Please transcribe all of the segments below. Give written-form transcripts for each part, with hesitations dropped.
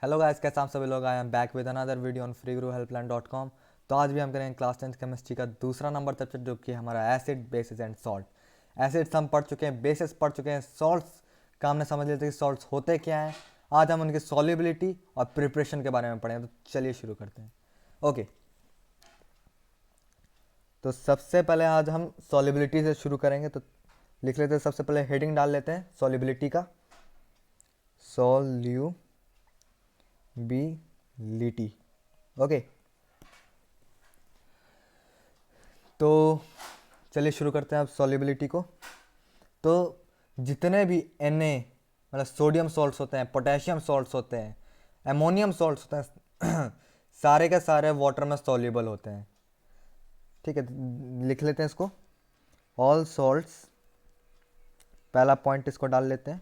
Hello guys, कैसे आप सभी लोग? I am back with another video on freeguruhelpline.com। तो आज भी हम करेंगे क्लास 10 केमिस्ट्री का दूसरा नंबर सब्जेक्ट, जो कि हमारा acid, basis and salt. Acids हम पढ़ चुके हैं, बेसिस पढ़ चुके हैं, सॉल्ट्स का हमने समझ लिया था कि सॉल्ट्स होते क्या हैं। आज हम उनकी सॉल्युबिलिटी और प्रिपरेशन के बारे में पढ़ेंगे। तो चलिए शुरू करते हैं। ओके, तो सबसे पहले आज हम सॉल्युबिलिटी से शुरू करेंगे। तो लिख लेते हैं, सबसे पहले हेडिंग डाल लेते हैं सॉल्युबिलिटी का, सॉल्युबिलिटी। ओके, तो चलिए शुरू करते हैं अब सॉल्युबिलिटी को। तो जितने भी Na मतलब सोडियम सॉल्ट्स होते हैं, पोटेशियम सॉल्ट्स होते हैं, एमोनियम सॉल्ट्स होते हैं सारे के सारे वाटर में सॉल्युबल होते हैं। ठीक है, लिख लेते हैं इसको, ऑल सॉल्ट्स। पहला पॉइंट इसको डाल लेते हैं,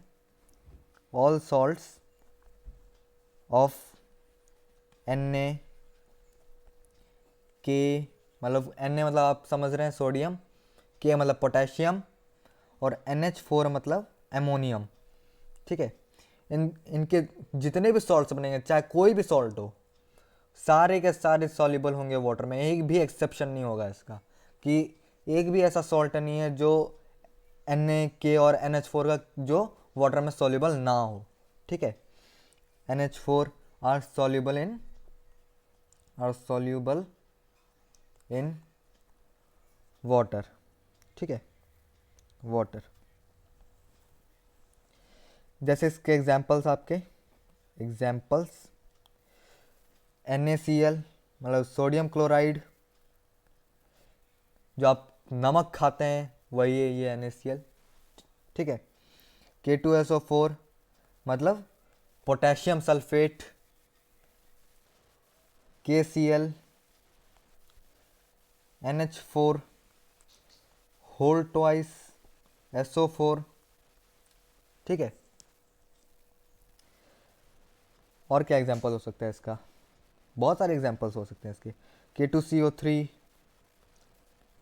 ऑल सॉल्ट्स ऑफ Na के, मतलब Na मतलब आप समझ रहे हैं सोडियम, के मतलब पोटेशियम, और NH4 मतलब एमोनियम। ठीक है, इनके जितने भी सॉल्ट्स बनेंगे, चाहे कोई भी सॉल्ट हो, सारे के सारे सॉल्युबल होंगे वाटर में। एक भी एक्सेप्शन नहीं होगा इसका, कि एक भी ऐसा सॉल्ट नहीं है जो Na और NH4 का जो वाटर में सॉल्युबल ना हो। ठीक है, NH4 are soluble in water. ठीक है, वाटर। जैसे इसके एग्जांपल्स, आपके एग्जांपल्स, NaCl मतलब सोडियम क्लोराइड, जो आप नमक खाते हैं वही है ये NaCl। ठीक है, K2SO4 मतलब potassium sulphate, KCl, NH4 whole twice SO4। ठीक है, और क्या एग्जांपल हो सकता है इसका? बहुत सारे एग्जांपल्स हो सकते हैं इसके। K2CO3,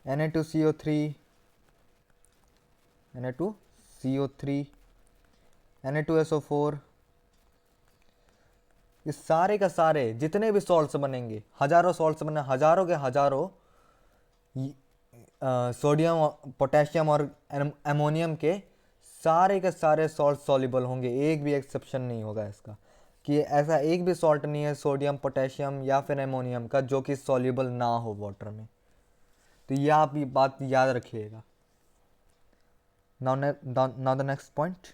Na2CO3, Na2CO3, Na2SO4। ये सारे का सारे जितने भी सॉल्ट्स बनेंगे, हजारों सॉल्ट्स बने, हजारों के हजारों सोडियम, पोटेशियम और एमोनियम के सारे सॉल्ट सॉल्युबल होंगे। एक भी एक्सेप्शन नहीं होगा इसका, कि ऐसा एक भी सॉल्ट नहीं है सोडियम, पोटेशियम या फिर एमोनियम का जो कि सॉल्युबल ना हो वाटर में। तो ये आप ये बात याद रखिएगा। Now the next point,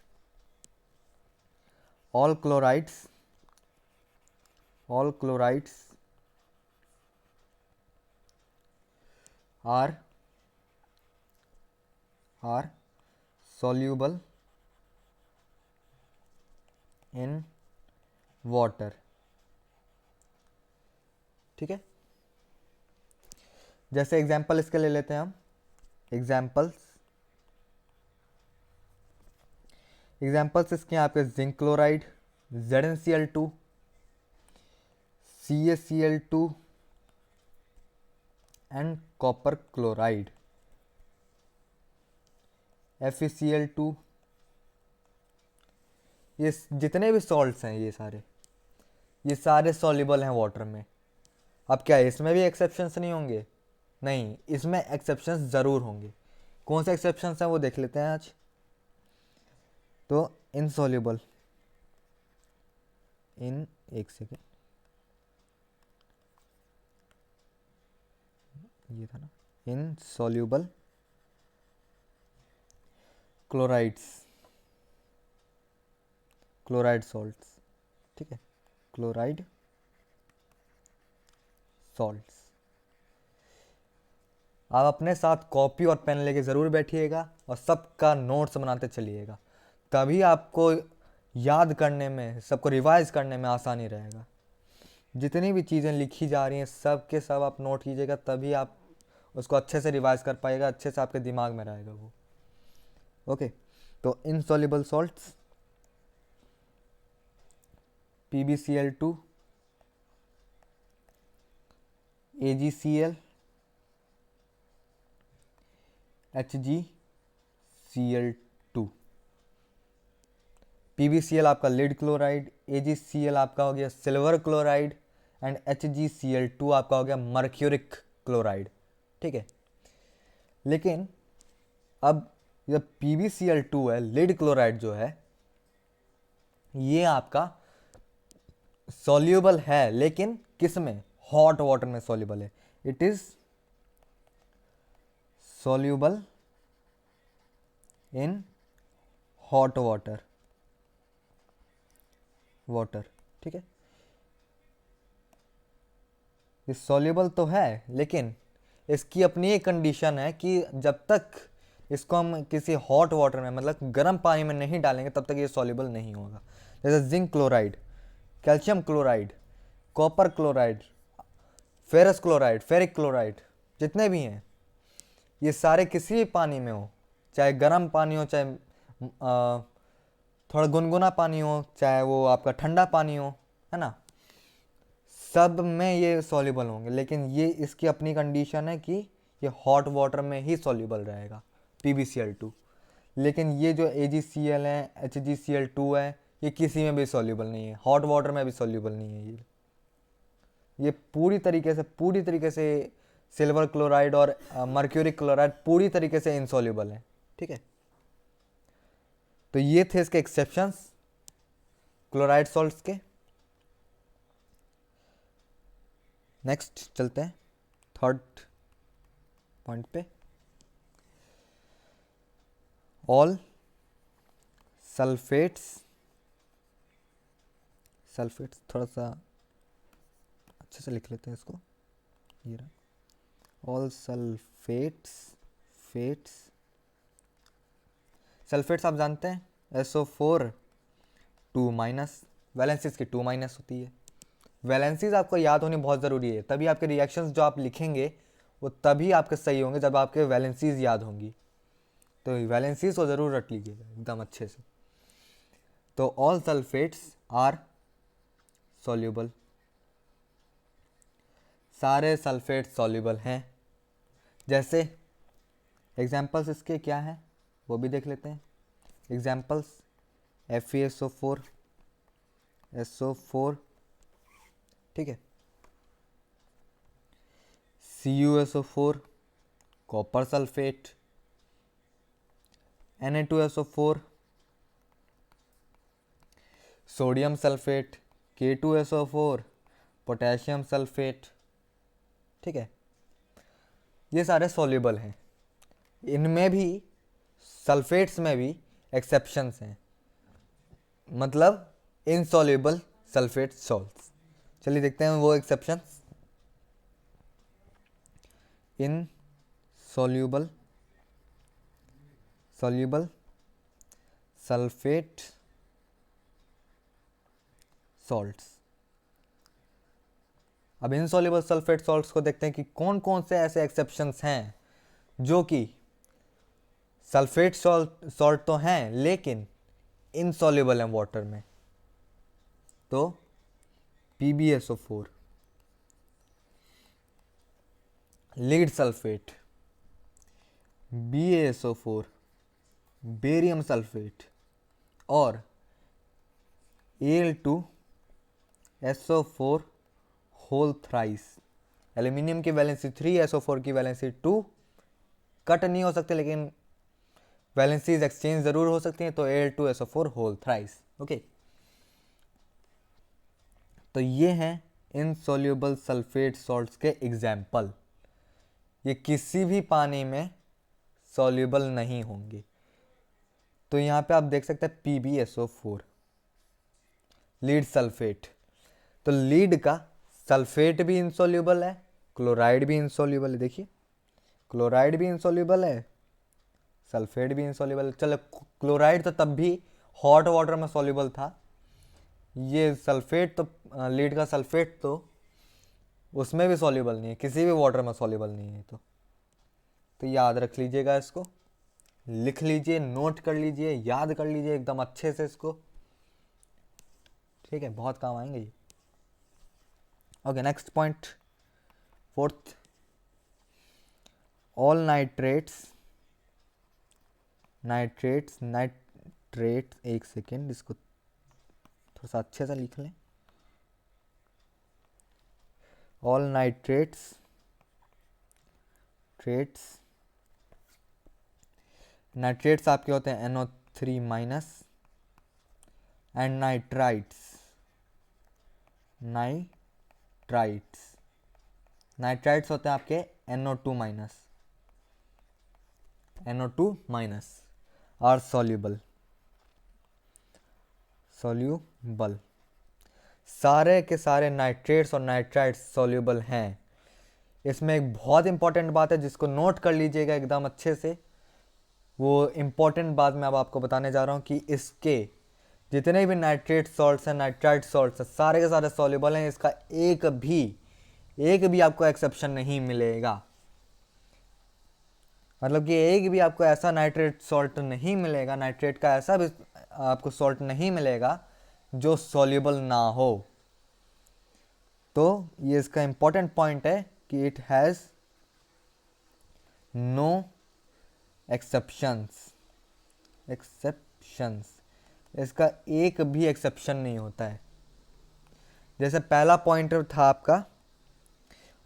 all chlorides, all chlorides are are soluble in water। ठीक है, जैसे एग्जांपल इसके ले लेते हैं हम, एग्जांपल्स इसके हैं आपके, zinc chloride ZnCl2, CaCl2 and copper chloride FeCl2। ये जितने भी सॉल्ट्स हैं ये सारे सॉल्युबल हैं वाटर में। अब क्या है, इसमें भी एक्सेप्शंस नहीं होंगे? नहीं, इसमें एक्सेप्शंस ज़रूर होंगे। कौन से एक्सेप्शंस हैं वो देख लेते हैं आज। तो इनसॉल्युबल, एक सेकेंड, ये था ना, इनसॉल्युबल क्लोराइड्स, क्लोराइड सॉल्ट्स। ठीक है, क्लोराइड सॉल्ट्स। आप अपने साथ कॉपी और पेन लेके ज़रूर बैठिएगा और सबका नोट्स बनाते चलिएगा, तभी आपको याद करने में, सबको रिवाइज करने में आसानी रहेगा। जितनी भी चीज़ें लिखी जा रही हैं सब के सब आप नोट कीजिएगा, तभी आप उसको अच्छे से रिवाइज कर पाएगा, अच्छे से आपके दिमाग में रहेगा वो। ओके, तो insoluble salts, PbCl2, AgCl, HgCl2। PbCl आपका लीड क्लोराइड, AgCl आपका हो गया सिल्वर क्लोराइड एंड HgCl2 आपका हो गया मर्क्यूरिक क्लोराइड। ठीक है, लेकिन अब जब PbCl2 है, लीड क्लोराइड जो है, ये आपका सॉल्यूबल है, लेकिन किस में? हॉट वाटर में सॉल्यूबल है। It is soluble in hot water. ठीक है, ये सॉल्यूबल तो है, लेकिन इसकी अपनी एक कंडीशन है कि जब तक इसको हम किसी हॉट वाटर में, मतलब गर्म पानी में नहीं डालेंगे, तब तक ये सॉल्यूबल नहीं होगा। जैसे zinc chloride, calcium chloride, copper chloride, ferrous chloride, ferric chloride, जितने भी हैं, ये सारे किसी भी पानी में हो, चाहे गर्म पानी हो, चाहे थोड़ा गुनगुना पानी हो, चाहे वो आपका ठंडा पानी हो, है ना, सब में ये सॉल्यूबल होंगे। लेकिन ये इसकी अपनी कंडीशन है कि ये हॉट वाटर में ही सॉल्यूबल रहेगा, PbCl2। लेकिन ये जो AgCl है, HgCl2 है, ये किसी में भी सॉल्यूबल नहीं है, हॉट वाटर में भी सॉल्यूबल नहीं है। ये पूरी तरीके से सिल्वर क्लोराइड और मर्क्यूरिक क्लोराइड पूरी तरीके से इनसॉल्यूबल है। ठीक है, तो ये थे इसके एक्सेप्शंस क्लोराइड सॉल्ट्स के। नेक्स्ट चलते हैं थर्ड पॉइंट पे। ऑल सल्फेट्स थोड़ा सा अच्छे से लिख लेते हैं इसको, ये रहा। ऑल सल्फेट्स आप जानते हैं, SO4 2 माइनस, वैलेंसीज की 2 माइनस होती है। वैलेंसीज आपको याद होनी बहुत ज़रूरी है, तभी आपके रिएक्शंस जो आप लिखेंगे वो तभी आपके सही होंगे जब आपके वैलेंसीज याद होंगी। तो वैलेंसीज को ज़रूर रट लीजिएगा एकदम अच्छे से। तो ऑल सल्फेट्स आर सॉल्यूबल, सारे सल्फेट सॉल्यूबल हैं। जैसे एग्जाम्पल्स इसके क्या हैं वो भी देख लेते हैं। एग्जाम्पल्स FeSO4, SO4, ठीक है, CuSO4, copper sulphate, Na2SO4, sodium sulphate, K2SO4, potassium sulphate. ठीक है, ये सारे सॉल्युबल हैं। इनमें भी, सल्फेट्स में भी एक्सेप्शंस हैं, मतलब इनसॉल्युबल सल्फेट सॉल्ट्स। चलिए देखते हैं वो एक्सेप्शंस। Insoluble sulphate salts. अब इनसॉल्युबल सल्फेट सॉल्ट्स को देखते हैं कि कौन कौन से ऐसे एक्सेप्शंस हैं जो कि सल्फेट सॉल्ट तो हैं लेकिन इनसॉल्युबल हैं वाटर में। तो PbSO4, lead sulphate, BaSO4, barium sulphate और Al2SO4 होल थ्राइस। एल्यूमिनियम की वैलेंसी 3, SO4 की वैलेंसी 2, कट नहीं हो सकते लेकिन वैलेंसीज एक्सचेंज जरूर हो सकती हैं। तो Al2SO4 होल थ्राइस। ओके, तो ये हैं इनसॉल्युबल सल्फेट सॉल्ट्स के एग्जाम्पल। ये किसी भी पानी में सॉल्युबल नहीं होंगे। तो यहाँ पे आप देख सकते हैं PbSO4, लीड सल्फेट। तो लीड का सल्फेट भी इनसॉल्युबल है, क्लोराइड भी इनसॉल्युबल है। देखिए, क्लोराइड भी इनसॉल्युबल है, सल्फेट भी इनसॉल्युबल है। चलो, क्लोराइड तो तब भी हॉट वाटर में सॉल्युबल था, ये सल्फेट तो, लीड का सल्फेट तो उसमें भी सॉल्युबल नहीं है, किसी भी वाटर में सॉल्युबल नहीं है। तो याद रख लीजिएगा, इसको लिख लीजिए, नोट कर लीजिए, याद कर लीजिए एकदम अच्छे से इसको। ठीक है, बहुत काम आएंगे ये। Okay, next point, fourth. All nitrates, एक सेकेंड इसको थोड़ा सा अच्छे से लिख लें। ऑल नाइट्रेट्स नाइट्रेट्स आपके होते हैं NO3 माइनस, एंड नाइट्राइट्स होते हैं आपके NO2 माइनस आर सॉल्यूबल। सारे के सारे नाइट्रेट्स और नाइट्राइट्स सॉल्यूबल हैं। इसमें एक बहुत इंपॉर्टेंट बात है जिसको नोट कर लीजिएगा एकदम अच्छे से। वो इंपॉर्टेंट बात मैं अब आपको बताने जा रहा हूँ कि इसके जितने भी नाइट्रेट सॉल्ट्स हैं, नाइट्राइट सॉल्ट्स हैं, सारे के सारे सॉल्यूबल हैं। इसका एक भी आपको एक्सेप्शन नहीं मिलेगा। मतलब कि एक भी आपको ऐसा नाइट्रेट सॉल्ट नहीं मिलेगा, नाइट्रेट का ऐसा भी आपको सॉल्ट नहीं मिलेगा जो सॉल्यूबल ना हो। तो ये इसका इंपॉर्टेंट पॉइंट है कि इट हैज़ नो एक्सेप्शंस। इसका एक भी एक्सेप्शन नहीं होता है। जैसे पहला पॉइंट था आपका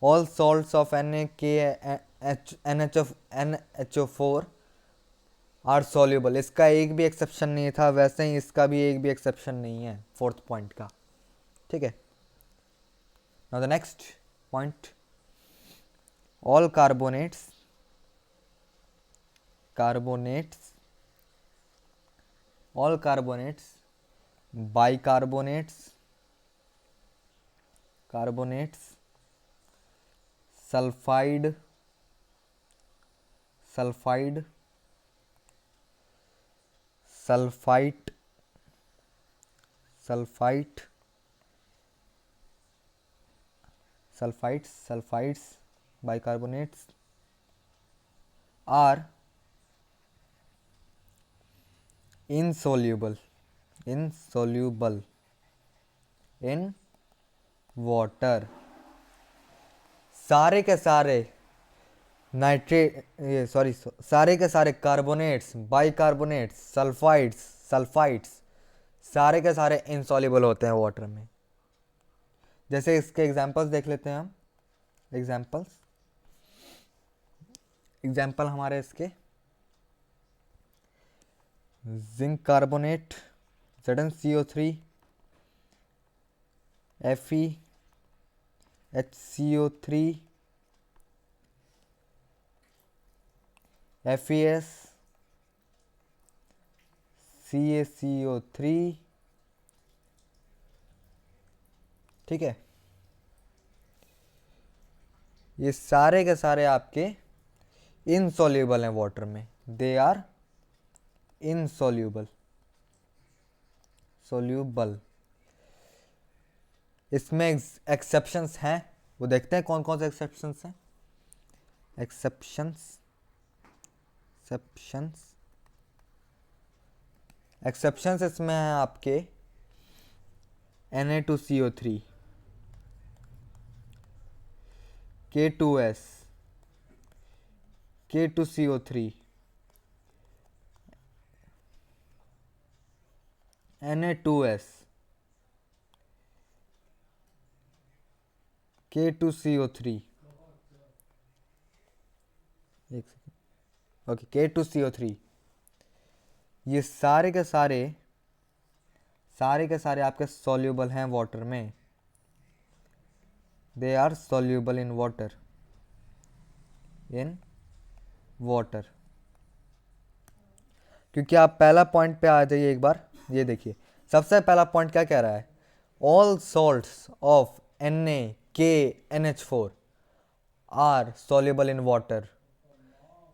all salts of NaCN2NHO4 are soluble, इसका एक भी एक्सेप्शन नहीं था। वैसे ही इसका भी एक भी एक्सेप्शन नहीं है फोर्थ पॉइंट का। ठीक है, now the next point, all carbonates bicarbonates, sulphide, sulphides, bicarbonates are insoluble in water। सारे के सारे सारे के सारे कार्बोनेट्स, बाइकार्बोनेट्स, सल्फाइड्स सारे के सारे इनसॉल्युबल होते हैं वाटर में। जैसे इसके एग्जांपल्स देख लेते हैं हम। एग्जांपल हमारे इसके zinc carbonate ZnCO3, FeHCO3, FeS, CaCO3। ठीक है, ये सारे के सारे आपके इनसॉल्युबल हैं वाटर में। They are insoluble. इसमें एक्सेप्शंस हैं, वो देखते हैं कौन कौन से एक्सेप्शंस हैं। एक्सेप्शंस इसमें हैं आपके Na2CO3, K2S, K2CO3, Na2S, K2CO3, okay K2CO3। ये सारे के सारे आपके सॉल्यूबल हैं वाटर में। They are soluble in water. क्योंकि आप पहला पॉइंट पे आ जाइए एक बार, ये देखिए सबसे पहला पॉइंट क्या कह रहा है, all salts of NaKNH4 are soluble in water.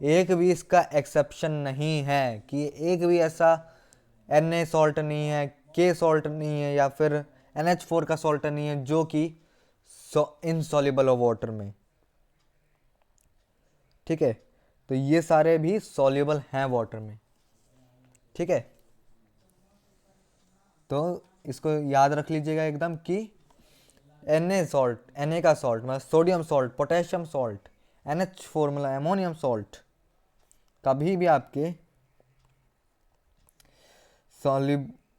एक भी इसका एक्सेप्शन नहीं है कि एक भी ऐसा Na सॉल्ट नहीं है, K सॉल्ट नहीं है, या फिर NH4 का सॉल्ट नहीं है जो कि इनसॉल्युबल हो वाटर में। ठीक है, तो ये सारे भी सॉल्युबल हैं वाटर में। ठीक है, तो इसको याद रख लीजिएगा एकदम कि Na का सॉल्ट मतलब sodium salt, potassium salt, NH4 मतलब एमोनियम सॉल्ट कभी भी आपके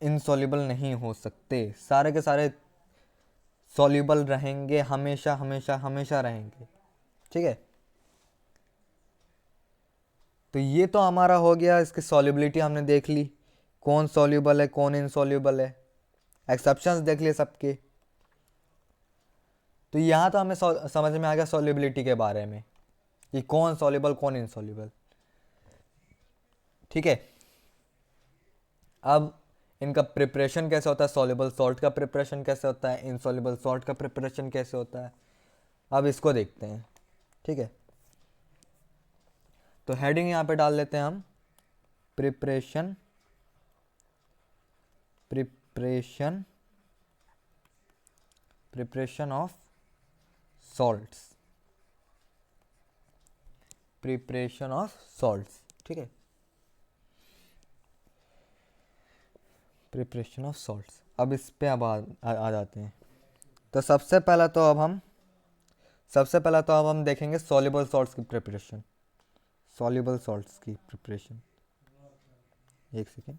इनसॉल्युबल नहीं हो सकते, सारे के सारे सॉल्युबल रहेंगे, हमेशा हमेशा हमेशा रहेंगे। ठीक है, तो ये तो हमारा हो गया, इसकी सॉल्युबिलिटी हमने देख ली, कौन सॉल्युबल है कौन इनसॉल्युबल है, एक्सेप्शंस देख लिए सबके। तो यहाँ तो हमें समझ में आ गया सॉल्युबिलिटी के बारे में कि कौन सॉल्युबल कौन इनसॉल्युबल। ठीक है, अब इनका प्रिपरेशन कैसे होता है, सॉल्युबल सॉल्ट का प्रिपरेशन कैसे होता है, इनसॉल्युबल सॉल्ट का प्रिपरेशन कैसे होता है, अब इसको देखते हैं। ठीक है, तो हेडिंग यहाँ पे डाल लेते हैं हम, preparation preparation preparation of salts, preparation of salts. ठीक है, प्रिपरेशन ऑफ सॉल्ट्स। अब इस पे अब आ जाते हैं। तो सबसे पहला तो अब हम देखेंगे सॉल्युबल सॉल्ट्स की प्रिपरेशन, सॉल्युबल सॉल्ट्स की प्रिपरेशन। एक second,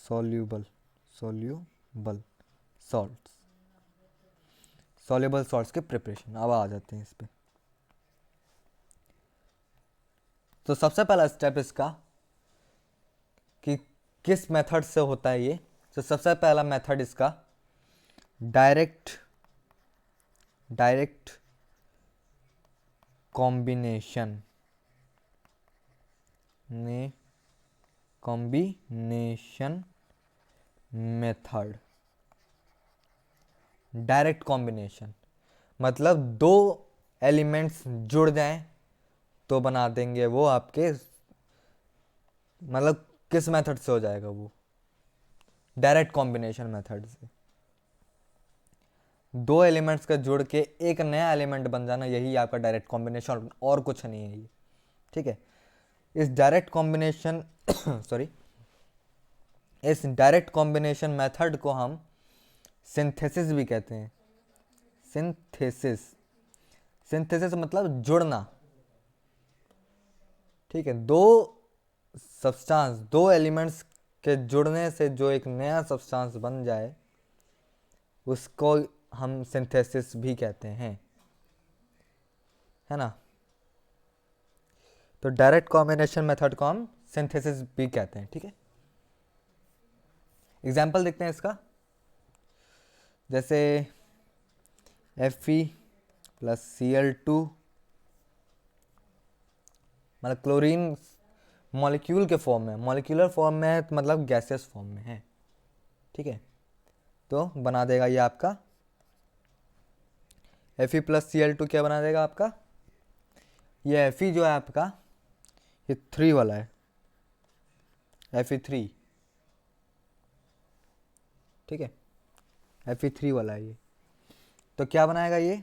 soluble salts, soluble salts की प्रिपरेशन। अब आ जाते हैं इस पे। तो सबसे पहला स्टेप इसका कि किस मेथड से होता है ये। तो सबसे पहला मेथड इसका direct combination method. Direct combination मतलब दो एलिमेंट्स जुड़ जाएं तो बना देंगे वो आपके, मतलब किस मेथड से हो जाएगा वो, डायरेक्ट कॉम्बिनेशन मेथड से। दो एलिमेंट्स का जुड़ के एक नया एलिमेंट बन जाना, यही आपका डायरेक्ट कॉम्बिनेशन, और कुछ नहीं है ये। ठीक है, इस डायरेक्ट कॉम्बिनेशन सॉरी, इस डायरेक्ट कॉम्बिनेशन मेथड को हम सिंथेसिस भी कहते हैं। सिंथेसिस मतलब जुड़ना। ठीक है, दो सब्सटेंस, दो एलिमेंट्स के जुड़ने से जो एक नया सब्सटेंस बन जाए उसको हम सिंथेसिस भी कहते हैं, है ना। तो डायरेक्ट कॉम्बिनेशन मेथड को हम सिंथेसिस भी कहते हैं। ठीक है, एग्जाम्पल देखते हैं इसका। जैसे Fe+Cl2, मतलब क्लोरीन मॉलिक्यूल के फॉर्म में, मॉलिक्यूलर फॉर्म में है, मतलब गैसियस फॉर्म में है। ठीक है, तो बना देगा ये आपका Fe+Cl2 क्या बना देगा आपका, ये Fe जो है आपका, ये 3 वाला है, Fe3। ठीक है, Fe3 वाला है ये। तो क्या बनाएगा ये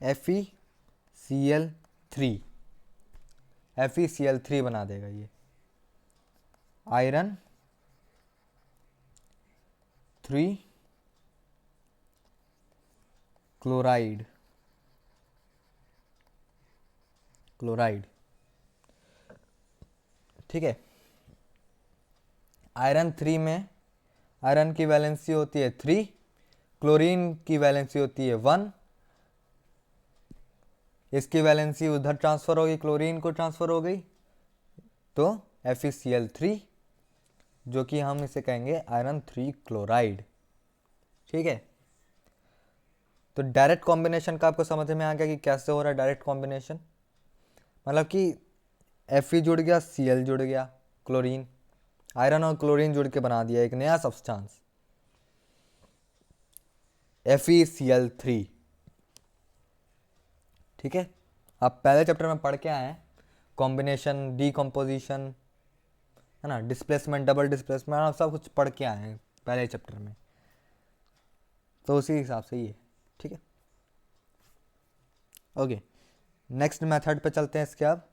FeCl3 बना देगा ये। आयरन 3 क्लोराइड, ठीक है। आयरन 3 में आयरन की वैलेंसी होती है 3, क्लोरीन की वैलेंसी होती है 1। इसकी वैलेंसी उधर ट्रांसफर होगी, क्लोरीन को ट्रांसफर हो गई, तो FeCl3, जो कि हम इसे कहेंगे आयरन 3 क्लोराइड। ठीक है, तो डायरेक्ट कॉम्बिनेशन का आपको समझ में आ गया कि कैसे हो रहा है डायरेक्ट कॉम्बिनेशन। मतलब कि Fe जुड़ गया, Cl जुड़ गया, क्लोरीन, आयरन और क्लोरीन जुड़ के बना दिया एक नया सब्सटेंस FeCl3। ठीक है, आप पहले चैप्टर में पढ़ के आए हैं कॉम्बिनेशन, डीकम्पोजिशन, है ना, डिस्प्लेसमेंट, डबल डिस्प्लेसमेंट, आप सब कुछ पढ़ के आए हैं पहले चैप्टर में, तो उसी हिसाब से ही है। ठीक है, ओके, नेक्स्ट मेथड पे चलते हैं इसके। अब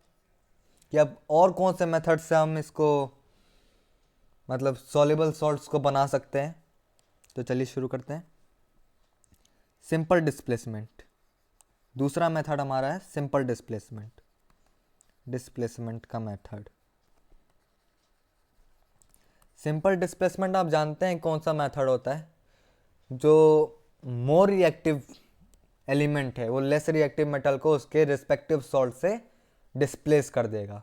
कि अब और कौन से मेथड से हम इसको, मतलब सॉल्युबल सॉल्ट्स को बना सकते हैं। तो चलिए शुरू करते हैं। सिंपल डिस्प्लेसमेंट, दूसरा मेथड हमारा है सिंपल डिस्प्लेसमेंट का मेथड। सिंपल डिस्प्लेसमेंट आप जानते हैं कौन सा मेथड होता है, जो मोर रिएक्टिव एलिमेंट है वो लेस रिएक्टिव मेटल को उसके रिस्पेक्टिव सॉल्ट से डिस्प्लेस कर देगा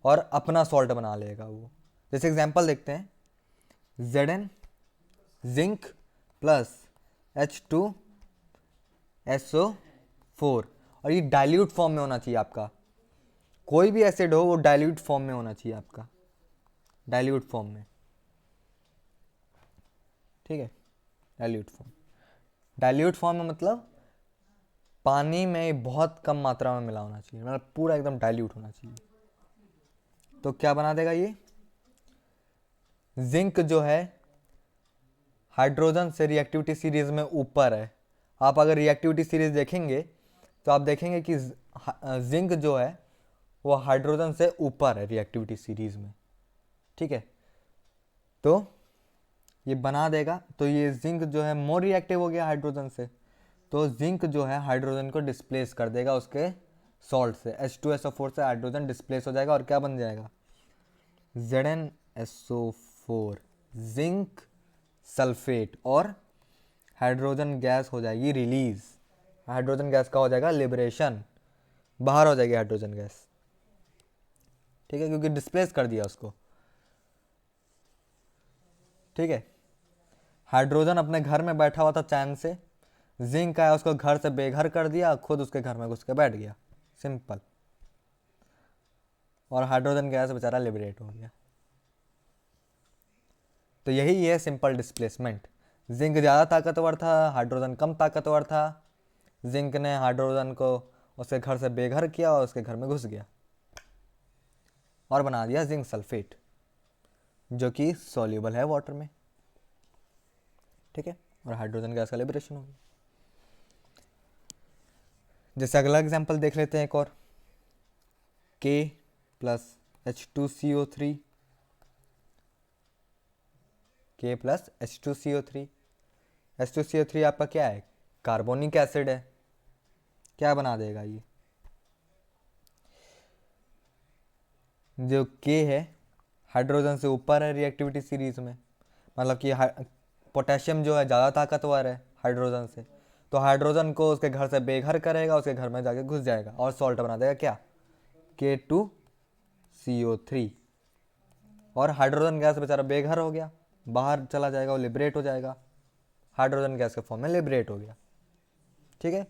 और अपना सॉल्ट बना लेगा वो। जैसे एग्जांपल देखते हैं, Zn जिंक प्लस H2SO4, और ये डाइल्यूट फॉर्म में होना चाहिए आपका। कोई भी एसिड हो वो डाइल्यूट फॉर्म में होना चाहिए आपका, डाइल्यूट फॉर्म में, ठीक है। डाइल्यूट फॉर्म में मतलब पानी में बहुत कम मात्रा में मिला होना चाहिए, मतलब पूरा एकदम डाइल्यूट होना चाहिए। तो क्या बना देगा ये, जिंक जो है हाइड्रोजन से रिएक्टिविटी सीरीज में ऊपर है। आप अगर रिएक्टिविटी सीरीज देखेंगे तो आप देखेंगे कि जिंक जो है वो हाइड्रोजन से ऊपर है रिएक्टिविटी सीरीज में, ठीक है। तो ये बना देगा, तो ये जिंक जो है मोर रिएक्टिव हो गया हाइड्रोजन से, तो जिंक जो है हाइड्रोजन को डिस्प्लेस कर देगा उसके सॉल्ट से। H2SO4 से हाइड्रोजन डिस्प्लेस हो जाएगा और क्या बन जाएगा, ZnSO4 जिंक सल्फेट, और हाइड्रोजन गैस हो जाएगी रिलीज। हाइड्रोजन गैस का हो जाएगा लिबरेशन, बाहर हो जाएगी हाइड्रोजन गैस, ठीक है, क्योंकि डिस्प्लेस कर दिया उसको, ठीक है। हाइड्रोजन अपने घर में बैठा हुआ था चैन से, जिंक आया उसको घर से बेघर कर दिया, खुद उसके घर में घुस के बैठ गया, सिंपल, और हाइड्रोजन गैस बेचारा लिबरेट हो गया। तो यही है सिंपल डिस्प्लेसमेंट। जिंक ज़्यादा ताकतवर था, हाइड्रोजन कम ताकतवर था, जिंक ने हाइड्रोजन को उसके घर से बेघर किया और उसके घर में घुस गया और बना दिया जिंक सल्फेट, जो कि सॉल्युबल है वाटर में, ठीक है, और हाइड्रोजन गैस का लिबरेशन हो गया। जैसे अगला एग्जांपल देख लेते हैं एक और, K plus H2CO3, K plus H2CO3, H2CO3 आपका क्या है, कार्बोनिक एसिड है। क्या बना देगा ये, जो K है हाइड्रोजन से ऊपर है रिएक्टिविटी सीरीज में, मतलब कि पोटेशियम जो है ज़्यादा ताकतवर है हाइड्रोजन से, तो हाइड्रोजन को उसके घर से बेघर करेगा, उसके घर में जाके घुस जाएगा और सॉल्ट बना देगा क्या, K2CO3, और हाइड्रोजन गैस बेचारा बेघर हो गया, बाहर चला जाएगा, वो लिबरेट हो जाएगा, हाइड्रोजन गैस के फॉर्म में लिबरेट हो गया, ठीक है।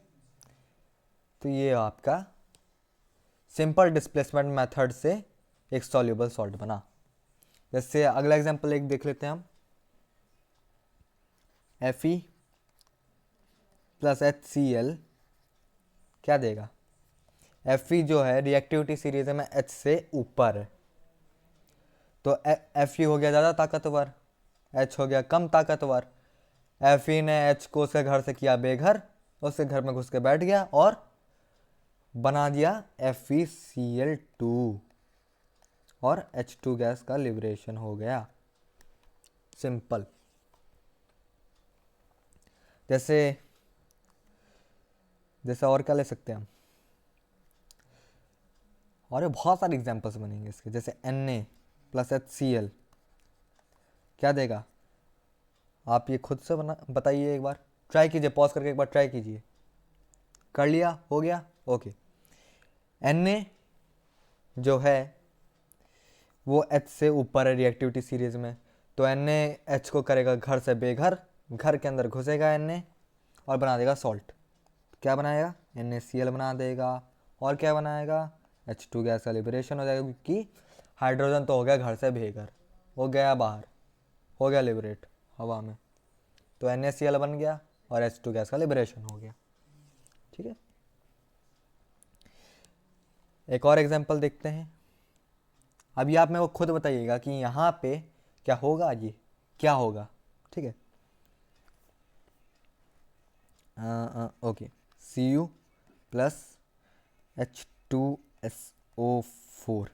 तो ये आपका सिंपल डिस्प्लेसमेंट मेथड से एक सॉल्युबल सॉल्ट बना। जैसे अगला एग्जांपल एक देख लेते हैं हम, Fe प्लस HCl क्या देगा, Fe जो है रिएक्टिविटी सीरीज में H से ऊपर है, तो Fe हो गया ज़्यादा ताकतवर, H हो गया कम ताकतवर। Fe ने H को उसके घर से किया बेघर, उसके घर में घुस के बैठ गया और बना दिया FeCl2, और H2 गैस का लिबरेशन हो गया, सिंपल। जैसे और क्या ले सकते हैं हम, और ये बहुत सारे एग्जांपल्स बनेंगे इसके। जैसे Na प्लस HCl क्या देगा, आप ये खुद से बताइए, एक बार ट्राई कीजिए, पॉज करके एक बार ट्राई कीजिए। कर लिया, हो गया, ओके। Na जो है वो H से ऊपर है रिएक्टिविटी सीरीज में, तो Na H को करेगा घर से बेघर, घर के अंदर घुसेगा Na और बना देगा सॉल्ट। क्या बनाएगा, NaCl बना देगा, और क्या बनाएगा, H2 गैस का लिबरेशन हो जाएगा, क्योंकि हाइड्रोजन तो हो गया घर से बेघर, वो गया बाहर, हो गया लिबरेट हवा में, तो NaCl बन गया और H2 गैस का लिबरेशन हो गया, ठीक है। एक और एग्जांपल देखते हैं। अभी आप मेरे को खुद बताइएगा कि यहाँ पे क्या होगा, ये क्या होगा, ठीक है। ओके, Cu प्लस H2SO4,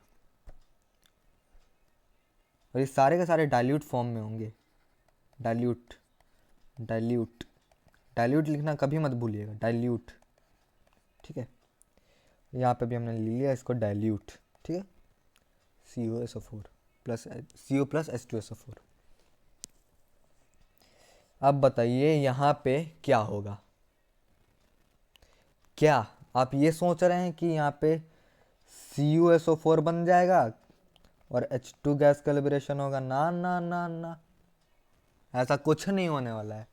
और ये सारे के सारे डाइल्यूट फॉर्म में होंगे। डाइल्यूट डाइल्यूट डाइल्यूट लिखना कभी मत भूलिएगा, डाइल्यूट, ठीक है। यहाँ पे भी हमने ले लिया इसको डाइल्यूट, ठीक है, CuSO4 प्लस H2SO4। अब बताइए यहाँ पे क्या होगा। क्या आप ये सोच रहे हैं कि यहाँ पे CuSO4 बन जाएगा और H2 गैस का लिबरेशन होगा? ना ना ना ना, ऐसा कुछ नहीं होने वाला है।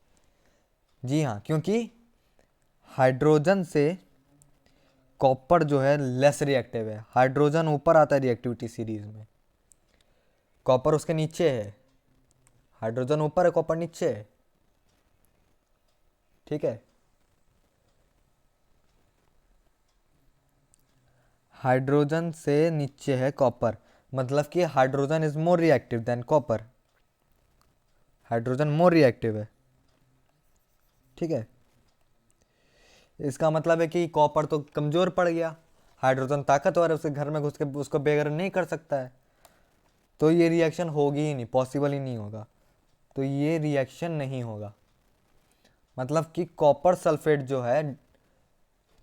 जी हाँ, क्योंकि हाइड्रोजन से कॉपर जो है लेस रिएक्टिव है। हाइड्रोजन ऊपर आता है रिएक्टिविटी सीरीज में, कॉपर उसके नीचे है। हाइड्रोजन ऊपर है, कॉपर नीचे है। ठीक है, हाइड्रोजन से नीचे है कॉपर, मतलब कि hydrogen is more reactive than copper. Hydrogen more reactive है। ठीक है, इसका मतलब है कि कॉपर तो कमजोर पड़ गया, हाइड्रोजन ताकतवर है, उसे घर में घुस के उसको बेगर नहीं कर सकता है, तो ये रिएक्शन होगी ही नहीं, पॉसिबल ही नहीं होगा। तो ये रिएक्शन नहीं होगा, मतलब कि कॉपर सल्फेट जो है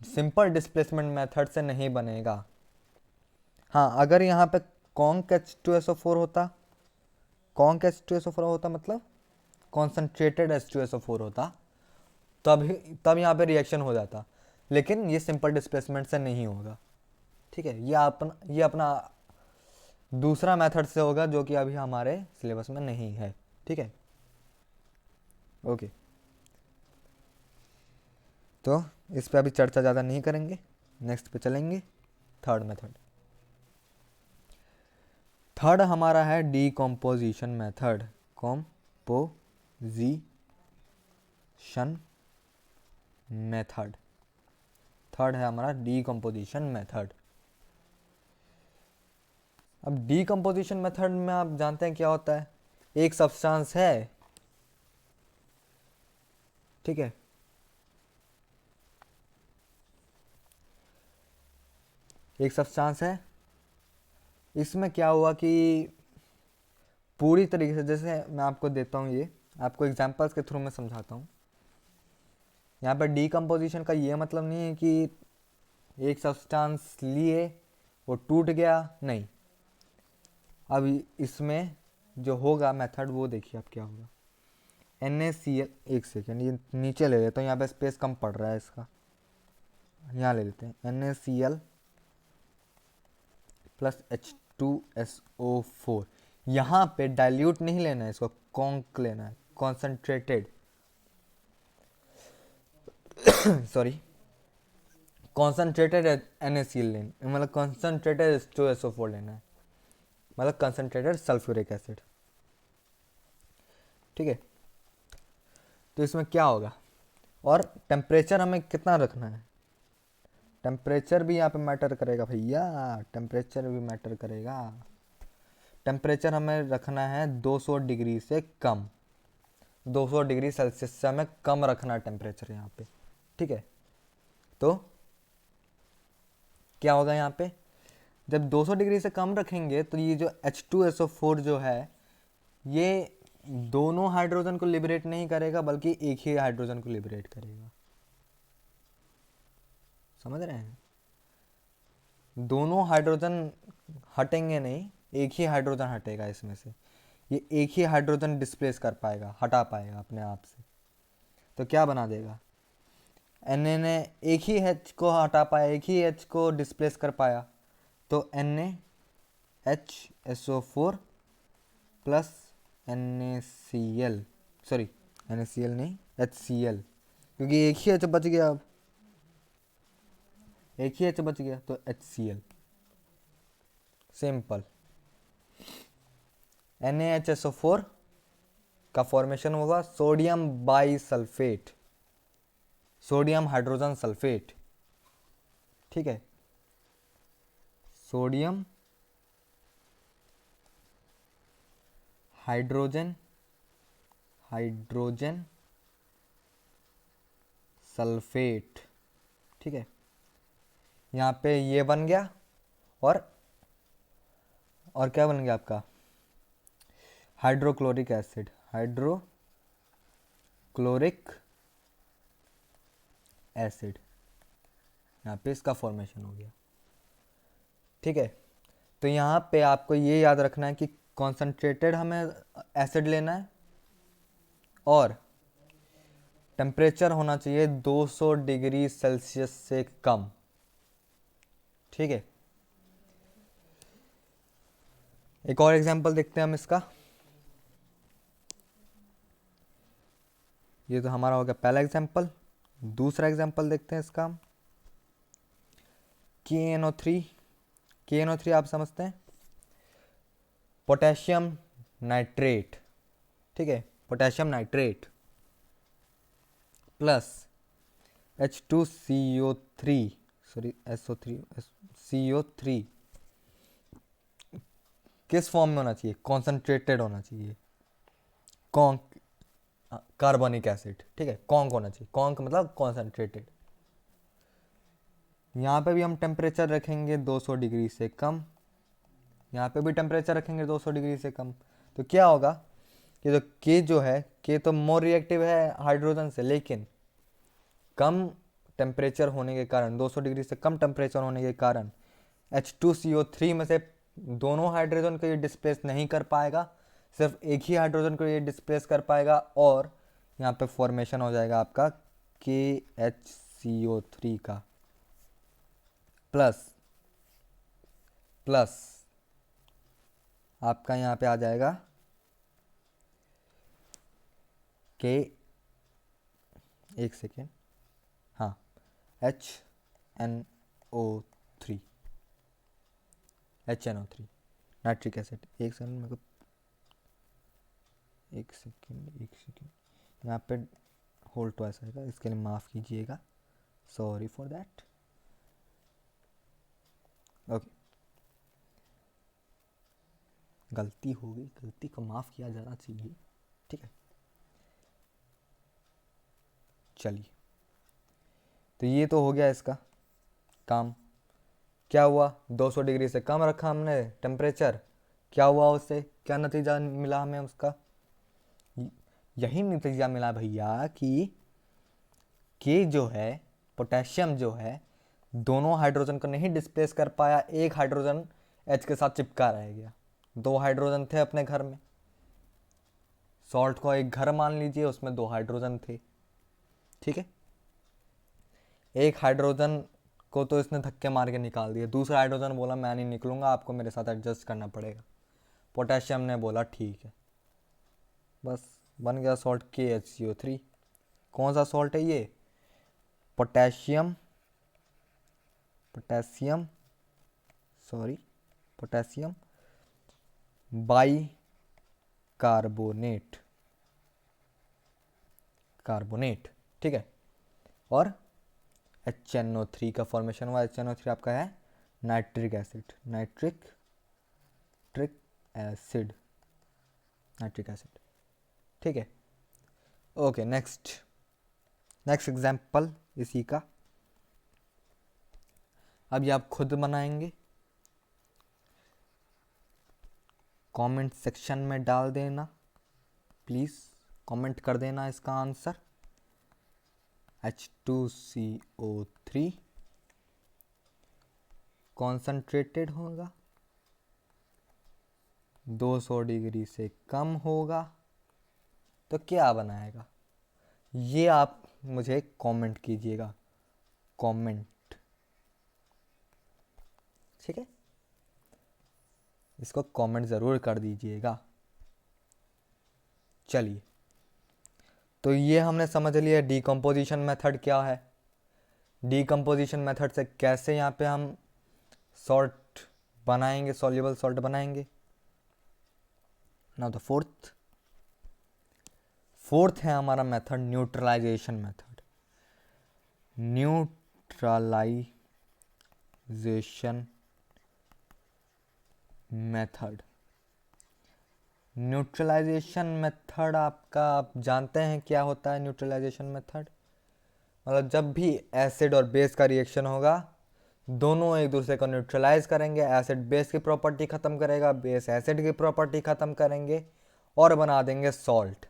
सिंपल डिस्प्लेसमेंट मेथड से नहीं बनेगा। हाँ, अगर यहाँ पे कॉन्क H2SO4 होता, कॉन्क H2SO4 होता मतलब कॉन्सेंट्रेटेड H2SO4 होता, तब यहाँ पे रिएक्शन हो जाता, लेकिन ये सिंपल डिस्प्लेसमेंट से नहीं होगा। ठीक है, ये अपना दूसरा मेथड से होगा जो कि अभी हमारे सिलेबस में नहीं है। ठीक है, ओके, तो इस पे अभी चर्चा ज़्यादा नहीं करेंगे, नेक्स्ट पे चलेंगे। थर्ड मेथड, थर्ड हमारा है decomposition method. Composition method, third है हमारा डीकम्पोजिशन मेथड। अब डीकम्पोजिशन मेथड में आप जानते हैं क्या होता है। एक सब्सटेंस है, ठीक है, एक सब्सटेंस है, इसमें क्या हुआ कि पूरी तरीके से, जैसे मैं आपको देता हूँ, ये आपको एग्जांपल्स के थ्रू मैं समझाता हूँ। यहाँ पर डीकम्पोजिशन का ये मतलब नहीं है कि एक सब्सटेंस लिए वो टूट गया, नहीं। अब इसमें जो होगा मेथड वो देखिए आप क्या होगा। NaCl, एक सेकेंड ये नीचे ले लेता हूँ, यहाँ पे स्पेस कम पड़ रहा है इसका, यहाँ ले लेते हैं। NaCl प्लस H2SO4, यहाँ पे डाइल्यूट नहीं लेना है इसको, कॉन्क लेना है, कॉन्सेंट्रेटेड सॉरी, कॉन्सेंट्रेटेड NaCl लेना, मतलब कॉन्सेंट्रेटेड H2SO4 लेना है, मतलब कंसनट्रेटेड सल्फ्यूरिक एसिड। ठीक है, तो इसमें क्या होगा, और टेम्परेचर हमें कितना रखना है, टेम्परेचर भी यहाँ पे मैटर करेगा भैया, टेम्परेचर भी मैटर करेगा। टेम्परेचर हमें रखना है 200 डिग्री से कम, 200 डिग्री सेल्सियस से हमें कम रखना है टेम्परेचर यहाँ पे। ठीक है, तो क्या होगा यहाँ पे, जब 200 डिग्री से कम रखेंगे तो ये जो H2SO4 जो है ये दोनों हाइड्रोजन को लिबरेट नहीं करेगा, बल्कि एक ही हाइड्रोजन को लिबरेट करेगा। समझ रहे हैं, दोनों हाइड्रोजन हटेंगे नहीं, एक ही हाइड्रोजन हटेगा इसमें से, ये एक ही हाइड्रोजन डिस्प्लेस कर पाएगा, हटा पाएगा अपने आप से। तो क्या बना देगा, Na ने एक ही H को हटा पाया, एक ही H को डिस्प्लेस कर पाया, तो NaHSO4 plus NaCl, sorry NaCl नहीं HCl, क्योंकि एक ही H बच गया, अब एक ही H बच गया तो HCl, सिंपल। NaHSO4 का फॉर्मेशन होगा sodium bisulphate, sodium hydrogen sulphate. ठीक है, सोडियम हाइड्रोजन सल्फेट। ठीक है, यहाँ पे ये बन गया, और क्या बन गया आपका, हाइड्रोक्लोरिक एसिड, हाइड्रोक्लोरिक एसिड, यहाँ पे इसका फॉर्मेशन हो गया। ठीक है, तो यहाँ पे आपको ये याद रखना है कि कॉन्सेंट्रेटेड हमें एसिड लेना है और टेम्परेचर होना चाहिए 200 डिग्री सेल्सियस से कम। ठीक है, एक और एग्जांपल देखते हैं हम इसका। ये तो हमारा हो गया पहला एग्जांपल। दूसरा एग्जांपल देखते हैं इसका हम। KNO3। KNO3 आप समझते हैं, पोटेशियम नाइट्रेट। ठीक है, potassium nitrate plus H2CO3, sorry SO3, CO3 किस फॉर्म में होना चाहिए? कॉन्सेंट्रेटेड होना चाहिए। Conc carbonic acid. ठीक है, कॉन्क होना चाहिए। कॉन्क मतलब कॉन्सेंट्रेटेड। यहाँ पे भी हम टेम्परेचर रखेंगे 200 डिग्री से कम, यहाँ पे भी टेम्परेचर रखेंगे 200 डिग्री से कम। तो क्या होगा कि जो के जो है, के तो मोर रिएक्टिव है हाइड्रोजन से, लेकिन कम टेम्परेचर होने के कारण, 200 डिग्री से कम टेम्परेचर होने के कारण H2CO3 में से दोनों हाइड्रोजन को ये डिस्प्लेस नहीं कर पाएगा, सिर्फ एक ही हाइड्रोजन को ये डिस्प्लेस कर पाएगा और यहाँ पे फॉर्मेशन हो जाएगा आपका KHCO3 का प्लस प्लस आपका यहाँ पे आ जाएगा के, एक सेकेंड, हाँ, HNO3 नाइट्रिक एसिड। एक सेकेंड, मतलब एक सेकेंड यहाँ पे होल्ड ट्वाइस आएगा, इसके लिए माफ़ कीजिएगा, सॉरी फॉर दैट। ओके, गलती हो गई, गलती को माफ़ किया जाना चाहिए। ठीक है, चलिए, तो ये तो हो गया इसका काम। क्या हुआ? 200 डिग्री से कम रखा हमने टेम्परेचर, क्या हुआ उससे, क्या नतीजा मिला हमें उसका? यही नतीजा मिला भैया कि जो है पोटेशियम जो है दोनों हाइड्रोजन को नहीं डिस्प्लेस कर पाया, एक हाइड्रोजन H के साथ चिपका रह गया। दो हाइड्रोजन थे अपने घर में, सॉल्ट को एक घर मान लीजिए, उसमें दो हाइड्रोजन थे। ठीक है, एक हाइड्रोजन को तो इसने धक्के मार के निकाल दिया, दूसरा हाइड्रोजन बोला मैं नहीं निकलूंगा, आपको मेरे साथ एडजस्ट करना पड़ेगा। पोटेशियम ने बोला ठीक है, बस बन गया सॉल्ट KHCO3। कौन सा सॉल्ट है ये? Potassium by carbonate. ठीक है, और HNO3 का फॉर्मेशन हुआ। HNO3 आपका है नाइट्रिक एसिड। ठीक है, ओके, नेक्स्ट एग्जाम्पल इसी का। अब ये आप खुद बनाएंगे, कमेंट सेक्शन में डाल देना, प्लीज़ कमेंट कर देना इसका आंसर। H2CO3 कॉन्सेंट्रेटेड होगा, 200 डिग्री से कम होगा, तो क्या बनाएगा? ये आप मुझे कमेंट कीजिएगा, कमेंट। ठीक है, इसको कमेंट ज़रूर कर दीजिएगा। चलिए, तो ये हमने समझ लिया डीकम्पोजिशन मेथड क्या है। डीकम्पोजिशन मेथड से कैसे यहाँ पे हम सॉल्ट बनाएंगे, सॉल्युबल सॉल्ट बनाएंगे। नाउ द फोर्थ है हमारा method neutralisation method. Neutralisation method आपका, आप जानते हैं क्या होता है न्यूट्रलाइजेशन मेथड? मतलब जब भी एसिड और बेस का रिएक्शन होगा, दोनों एक दूसरे को न्यूट्रलाइज करेंगे, एसिड बेस की प्रॉपर्टी ख़त्म करेगा, बेस एसिड की प्रॉपर्टी ख़त्म करेंगे और बना देंगे सॉल्ट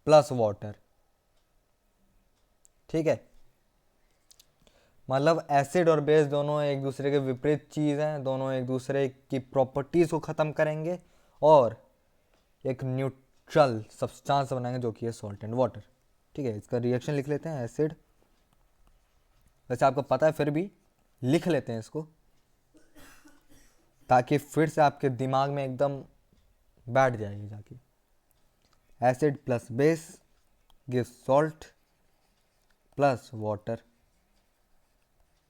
प्लस वाटर। ठीक है, मतलब एसिड और बेस दोनों एक दूसरे के विपरीत चीज़ हैं, दोनों एक दूसरे की प्रॉपर्टीज़ को ख़त्म करेंगे और एक न्यूट्रल सब्सटेंस बनाएंगे जो कि है सॉल्ट एंड वाटर। ठीक है, इसका रिएक्शन लिख लेते हैं एसिड। वैसे आपको पता है फिर भी लिख लेते हैं इसको, ताकि फिर से आपके दिमाग में एकदम बैठ जाएगी जाके। Acid plus base give salt plus water.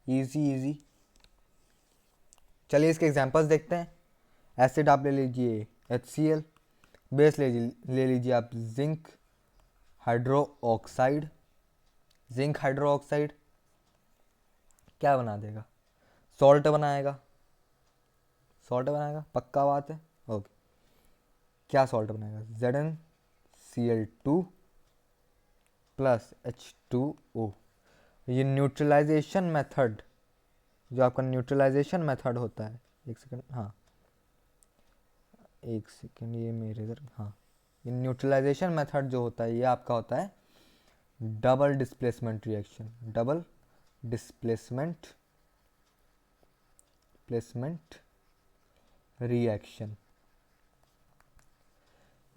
Easy easy. चलिए इसके एग्जांपल्स देखते हैं। एसिड आप ले लीजिए HCl, बेस ले लीजिए आप zinc hydro oxide. Zinc hydro oxide क्या बना देगा? सॉल्ट बनाएगा। सॉल्ट बनाएगा, पक्का बात है। ओके, क्या सॉल्ट बनाएगा? ZnCl2 plus H2O। ये न्यूट्रलाइजेशन मेथड, जो आपका न्यूट्रलाइजेशन मेथड होता है, एक सेकंड, हाँ एक सेकंड, ये मेरे इधर, हाँ, ये न्यूट्रलाइजेशन मेथड जो होता है ये आपका होता है double displacement reaction. Double displacement reaction.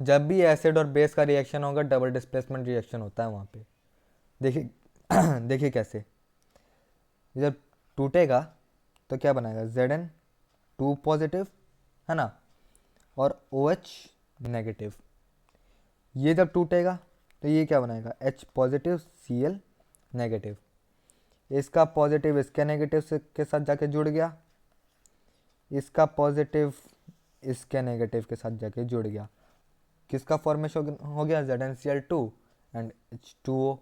जब भी एसिड और बेस का रिएक्शन होगा डबल डिस्प्लेसमेंट रिएक्शन होता है वहाँ पे। देखिए देखिए कैसे, जब टूटेगा तो क्या बनाएगा? Zn2 पॉजिटिव है ना, और OH नेगेटिव। ये जब टूटेगा तो ये क्या बनाएगा? H positive Cl negative. इसका पॉजिटिव इसके नेगेटिव से के साथ जाके जुड़ गया, इसका पॉजिटिव इसके नेगेटिव के साथ जाके जुड़ गया। किसका फॉर्मेशन हो गया? ZnCl2 and H2O।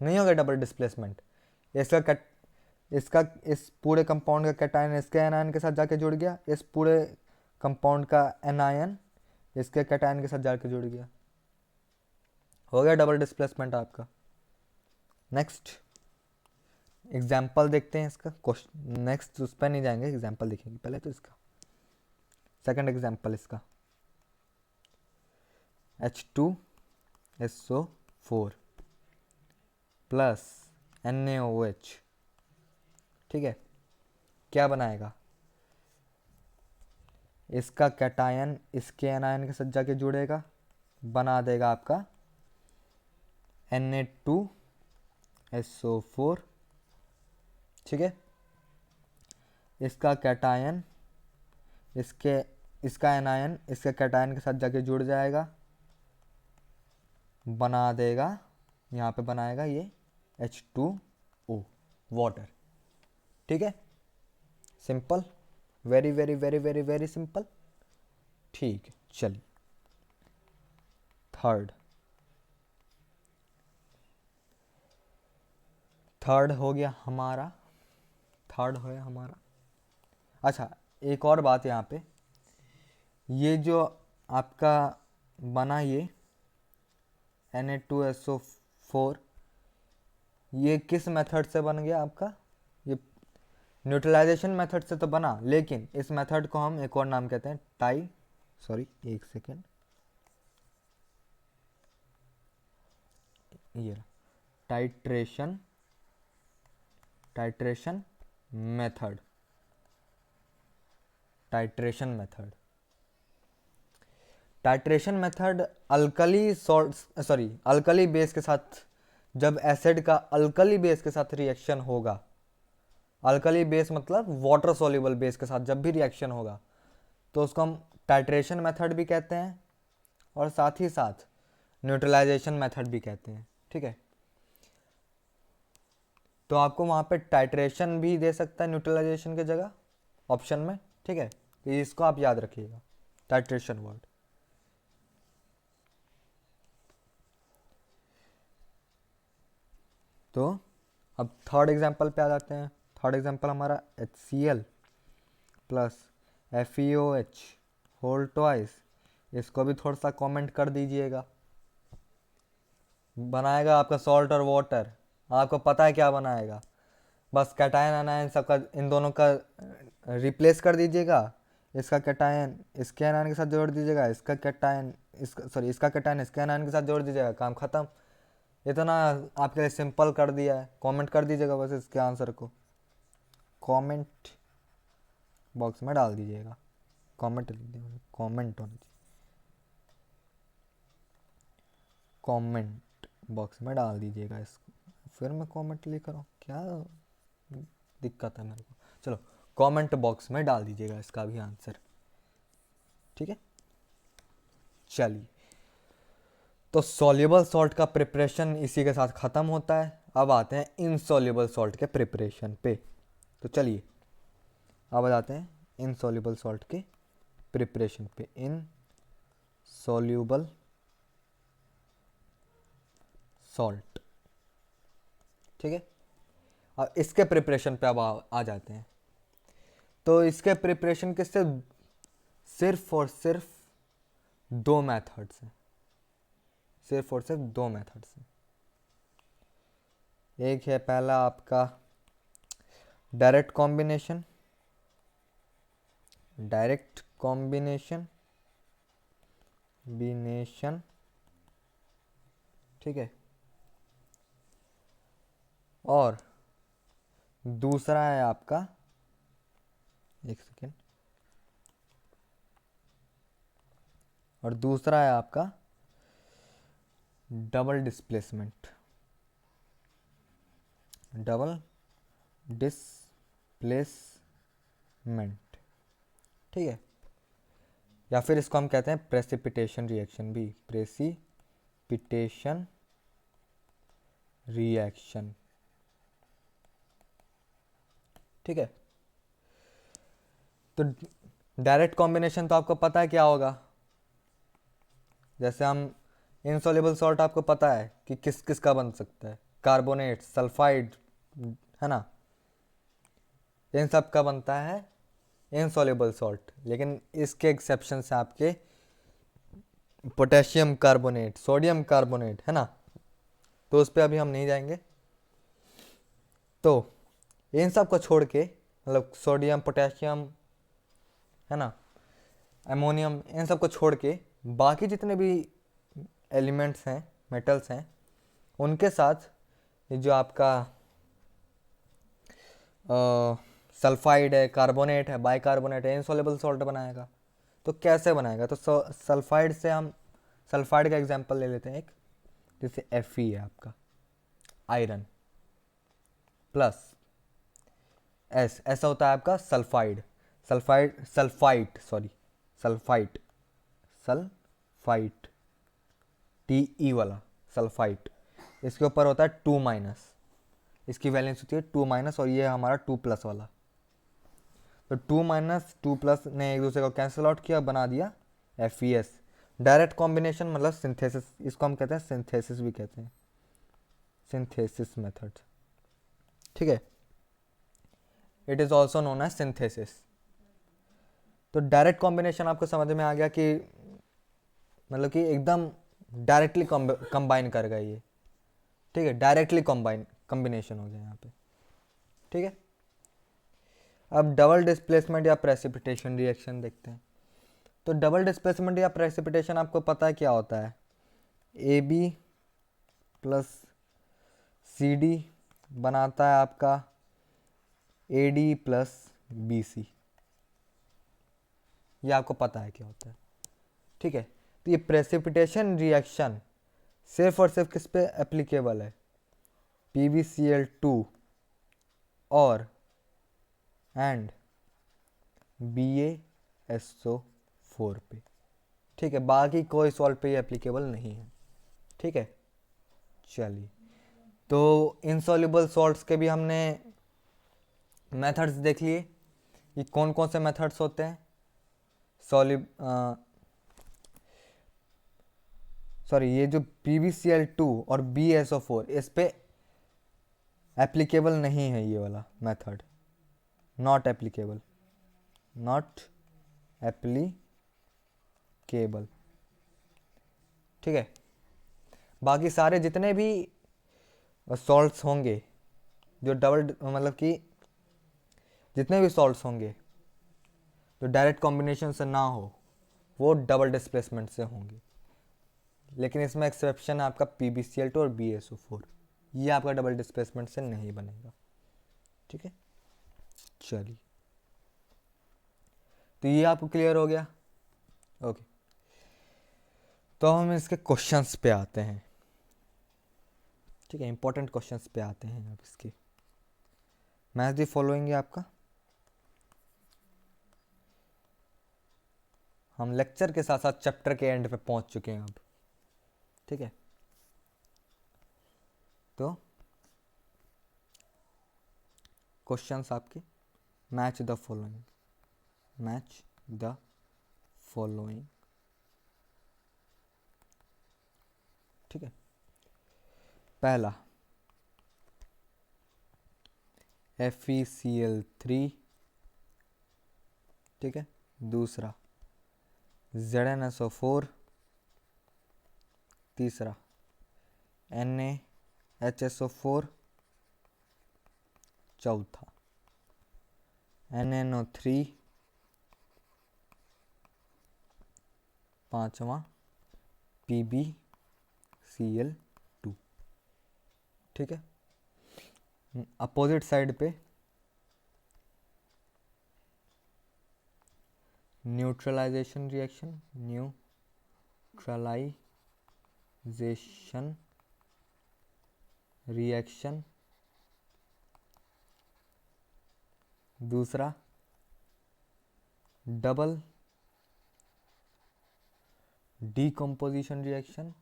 नहीं हो गया डबल डिस्प्लेसमेंट? इसका इस पूरे कंपाउंड का कैटायन इसके एनायन के साथ जाके जुड़ गया, इस पूरे कंपाउंड का एनायन इसके कैटायन के साथ जाके जुड़ गया। हो गया डबल डिस्प्लेसमेंट आपका। नेक्स्ट एग्जाम्पल देखते हैं इसका। क्वेश्चन नेक्स्ट उस पर नहीं जाएंगे, एग्जाम्पल देखेंगे पहले तो इसका। सेकंड एग्जाम्पल इसका H2SO4 प्लस NaOH। ठीक है, क्या बनाएगा? इसका कैटायन इसके एनायन के साथ जाके जुड़ेगा, बना देगा आपका Na2SO4। ठीक है, इसका कैटायन इसका एनायन इसके कैटायन के साथ जाके जुड़ जाएगा, बना देगा, यहाँ पे बनाएगा ये H2O वाटर। ठीक है, simple, very very very very very simple. ठीक है, चलिए थर्ड हो गया हमारा। अच्छा, एक और बात यहाँ पे, ये जो आपका बना ये Na2SO4, ये किस मेथड से बन गया आपका? ये न्यूट्रलाइजेशन मेथड से तो बना, लेकिन इस मेथड को हम एक और नाम कहते हैं एक सेकेंड, ये titration method. Titration method alkali base के साथ, जब एसिड का अल्कली बेस के साथ रिएक्शन होगा, अल्कली बेस मतलब वाटर सॉल्युबल बेस के साथ जब भी रिएक्शन होगा तो उसको हम टाइट्रेशन मेथड भी कहते हैं और साथ ही साथ न्यूट्रलाइजेशन मेथड भी कहते हैं। ठीक है, तो आपको वहाँ पे टाइट्रेशन भी दे सकता है न्यूट्रलाइजेशन के जगह ऑप्शन में। ठीक है, तो इसको आप याद रखिएगा, टाइट्रेशन वर्ड। तो अब थर्ड एग्जांपल पे आ जाते हैं। थर्ड एग्जांपल हमारा HCl plus FeOH whole twice. इसको भी थोड़ा सा कमेंट कर दीजिएगा। बनाएगा आपका सॉल्ट और वाटर, आपको पता है क्या बनाएगा, बस कैटायन एनायन सबका, इन दोनों का रिप्लेस कर दीजिएगा। इसका कैटायन इसके एनायन के साथ जोड़ दीजिएगा, इसका कैटायन इसका कैटायन इसके एनायन के साथ जोड़ दीजिएगा, काम खत्म। इतना आपके लिए सिंपल कर दिया है। कमेंट कर दीजिएगा बस इसके आंसर को, कमेंट बॉक्स में डाल दीजिएगा। कमेंट लिख दिया, कमेंट होना चाहिए, कमेंट बॉक्स में डाल दीजिएगा इसको। फिर मैं कमेंट लिख रहा हूँ, क्या दिक्कत है मेरे को। चलो कमेंट बॉक्स में डाल दीजिएगा इसका भी आंसर, ठीक है। चलिए, तो सॉल्युबल सॉल्ट का प्रिपरेशन इसी के साथ ख़त्म होता है। अब आते हैं इनसॉल्युबल सॉल्ट के प्रिपरेशन पे। तो चलिए अब आ जाते हैं इनसॉल्युबल सॉल्ट के प्रिपरेशन पे। इनसॉल्युबल सॉल्ट, ठीक है। अब इसके प्रिपरेशन पे अब आ जाते हैं। तो इसके प्रिपरेशन के सिर्फ और सिर्फ दो मेथड्स हैं, सिर्फ और सिर्फ दो मेथड्स हैं। एक है पहला आपका डायरेक्ट कॉम्बिनेशन, डायरेक्ट कॉम्बिनेशन बिनेशन, ठीक है। और दूसरा है आपका, एक सेकेंड, और दूसरा है आपका डबल डिस्प्लेसमेंट, डबल डिस्प्लेसमेंट, ठीक है। या फिर इसको हम कहते हैं प्रेसिपिटेशन रिएक्शन भी, प्रेसिपिटेशन रिएक्शन, ठीक है। तो डायरेक्ट कॉम्बिनेशन तो आपको पता है क्या होगा। जैसे हम इनसॉल्युबल सॉल्ट आपको पता है कि किस किस का बन सकता है, कार्बोनेट, सल्फाइड, है ना, इन सब का बनता है इनसॉल्युबल सॉल्ट। लेकिन इसके एक्सेप्शन से आपके पोटेशियम कार्बोनेट, सोडियम कार्बोनेट, है ना, तो उस पर अभी हम नहीं जाएंगे। तो इन सब को छोड़ के, मतलब सोडियम, पोटेशियम, है ना, अमोनियम, इन सब को छोड़ के बाकी जितने भी एलिमेंट्स हैं, मेटल्स हैं, उनके साथ ये जो आपका सल्फाइड है, कार्बोनेट है, बाइकार्बोनेट है, इनसॉल्युबल सॉल्ट बनाएगा। तो कैसे बनाएगा, तो सल्फाइड से हम सल्फाइड का एग्जांपल ले लेते हैं एक, जैसे Fe है आपका, आयरन, प्लस S, ऐसा होता है आपका सल्फाइड, सल्फाइट, Te वाला सल्फाइट, इसके ऊपर होता है 2-, इसकी वैलेंस होती है 2-, और ये हमारा 2+ वाला। तो 2-, 2+ ने एक दूसरे को कैंसिल आउट किया, बना दिया FeS। डायरेक्ट कॉम्बिनेशन मतलब सिंथेसिस, इसको हम कहते हैं सिंथेसिस भी कहते हैं, सिंथेसिस मेथड, ठीक है। It is also known as synthesis. तो डायरेक्ट कॉम्बिनेशन आपको समझ में आ गया कि मतलब कि एकदम डायरेक्टली कंबाइन कर गए ये, ठीक है, डायरेक्टली कॉम्बिनेशन हो गया यहाँ पे, ठीक है। अब डबल डिस्प्लेसमेंट या प्रेसिपिटेशन रिएक्शन देखते हैं। तो डबल डिस्प्लेसमेंट या प्रेसिपिटेशन आपको पता है क्या होता है, AB प्लस CD बनाता है आपका AD प्लस BC, ये आपको पता है क्या होता है, ठीक है। तो ये प्रेसिपिटेशन रिएक्शन सिर्फ और सिर्फ किस पे एप्लीकेबल है, PbCl2 और एंड BaSO4 पे, ठीक है। बाकी कोई सॉल्ट पे ये एप्लीकेबल नहीं है, ठीक है। चलिए, तो इनसॉल्युबल सॉल्ट्स के भी हमने मेथड्स देख लिए कि कौन कौन से मेथड्स होते हैं। ये जो PbCl2 और BaSO4 इस पे एप्लीकेबल नहीं है, ये वाला method not applicable, not applicable, ठीक है। बाकी सारे जितने भी सॉल्ट्स होंगे, जो डबल मतलब कि जितने भी सॉल्ट्स होंगे जो डायरेक्ट कॉम्बिनेशन से ना हो, वो डबल डिस्प्लेसमेंट से होंगे। लेकिन इसमें एक्सेप्शन है आपका PbCl2 और BaSO4, ये आपका डबल डिस्प्लेसमेंट से नहीं बनेगा, ठीक है। चलिए, तो ये आपको क्लियर हो गया। ओके, तो हम इसके क्वेश्चंस पे आते हैं। ठीक है, इंपॉर्टेंट क्वेश्चंस पे आते हैं अब इसके। मैच द फॉलोइंग है आपका। हम लेक्चर के साथ साथ चैप्टर के एंड पे पहुंच चुके हैं अब। ठीक है, तो क्वेश्चंस आपके, match the following, match the following. ठीक है, पहला FeCl3। ठीक है, दूसरा ZnSO4, तीसरा NaHSO4, चौथा NNO3, पांचवा PbCl2। ठीक है, अपोजिट साइड पे न्यूट्रलाइजेशन रिएक्शन, न्यूट्रलाइजेशन रिएक्शन, दूसरा double decomposition reaction,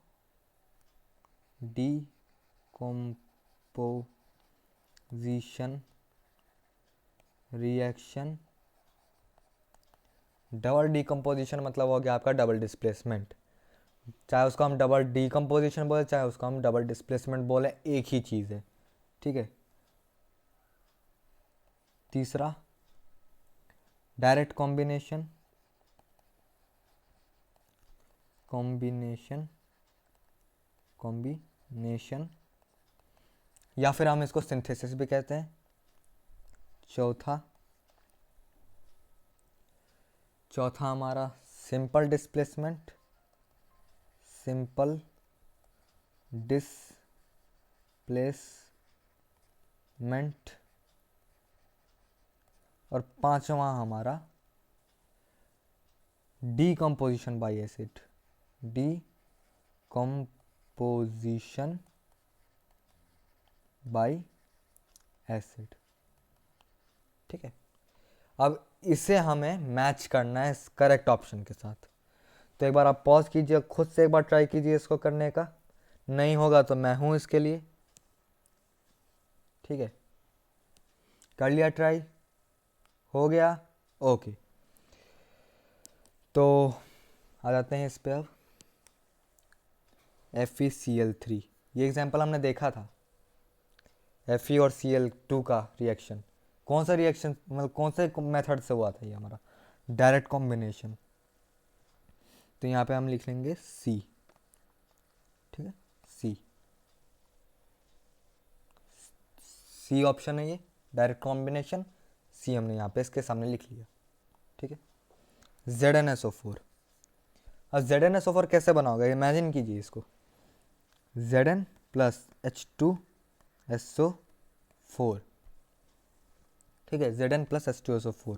decomposition reaction. Double decomposition मतलब हो गया आपका डबल डिस्प्लेसमेंट। चाहे उसको हम डबल डीकम्पोजिशन बोले, चाहे उसको हम डबल डिस्प्लेसमेंट बोले, एक ही चीज़ है। ठीक है, तीसरा डायरेक्ट कॉम्बिनेशन, कॉम्बिनेशन या फिर हम इसको सिंथेसिस भी कहते हैं। चौथा हमारा सिंपल डिस्प्लेसमेंट, सिंपल डिस्प्लेसमेंट। और पांचवा हमारा decomposition bye acid, decomposition bye acid. ठीक है, अब इसे हमें मैच करना है करेक्ट ऑप्शन के साथ। तो एक बार आप पॉज कीजिए, खुद से एक बार ट्राई कीजिए इसको करने का। नहीं होगा तो मैं हूं इसके लिए। ठीक है, कर लिया ट्राई, हो गया। ओके, तो आ जाते हैं इस पे अब। FeCl3, ये एग्जाम्पल हमने देखा था। Fe और Cl2 का रिएक्शन, कौन सा रिएक्शन, मतलब कौन से मेथड से हुआ था ये हमारा? Direct combination. तो यहाँ पे हम लिख लेंगे C। ठीक है, C ऑप्शन है ये, डायरेक्ट कॉम्बिनेशन। C हमने यहाँ पे इसके सामने लिख लिया। ठीक है, ZnSO4। अब ZnSO4 कैसे बनाओगे, इमेजिन कीजिए इसको। Zn plus H2SO4। ठीक है, Zn प्लस H2SO4,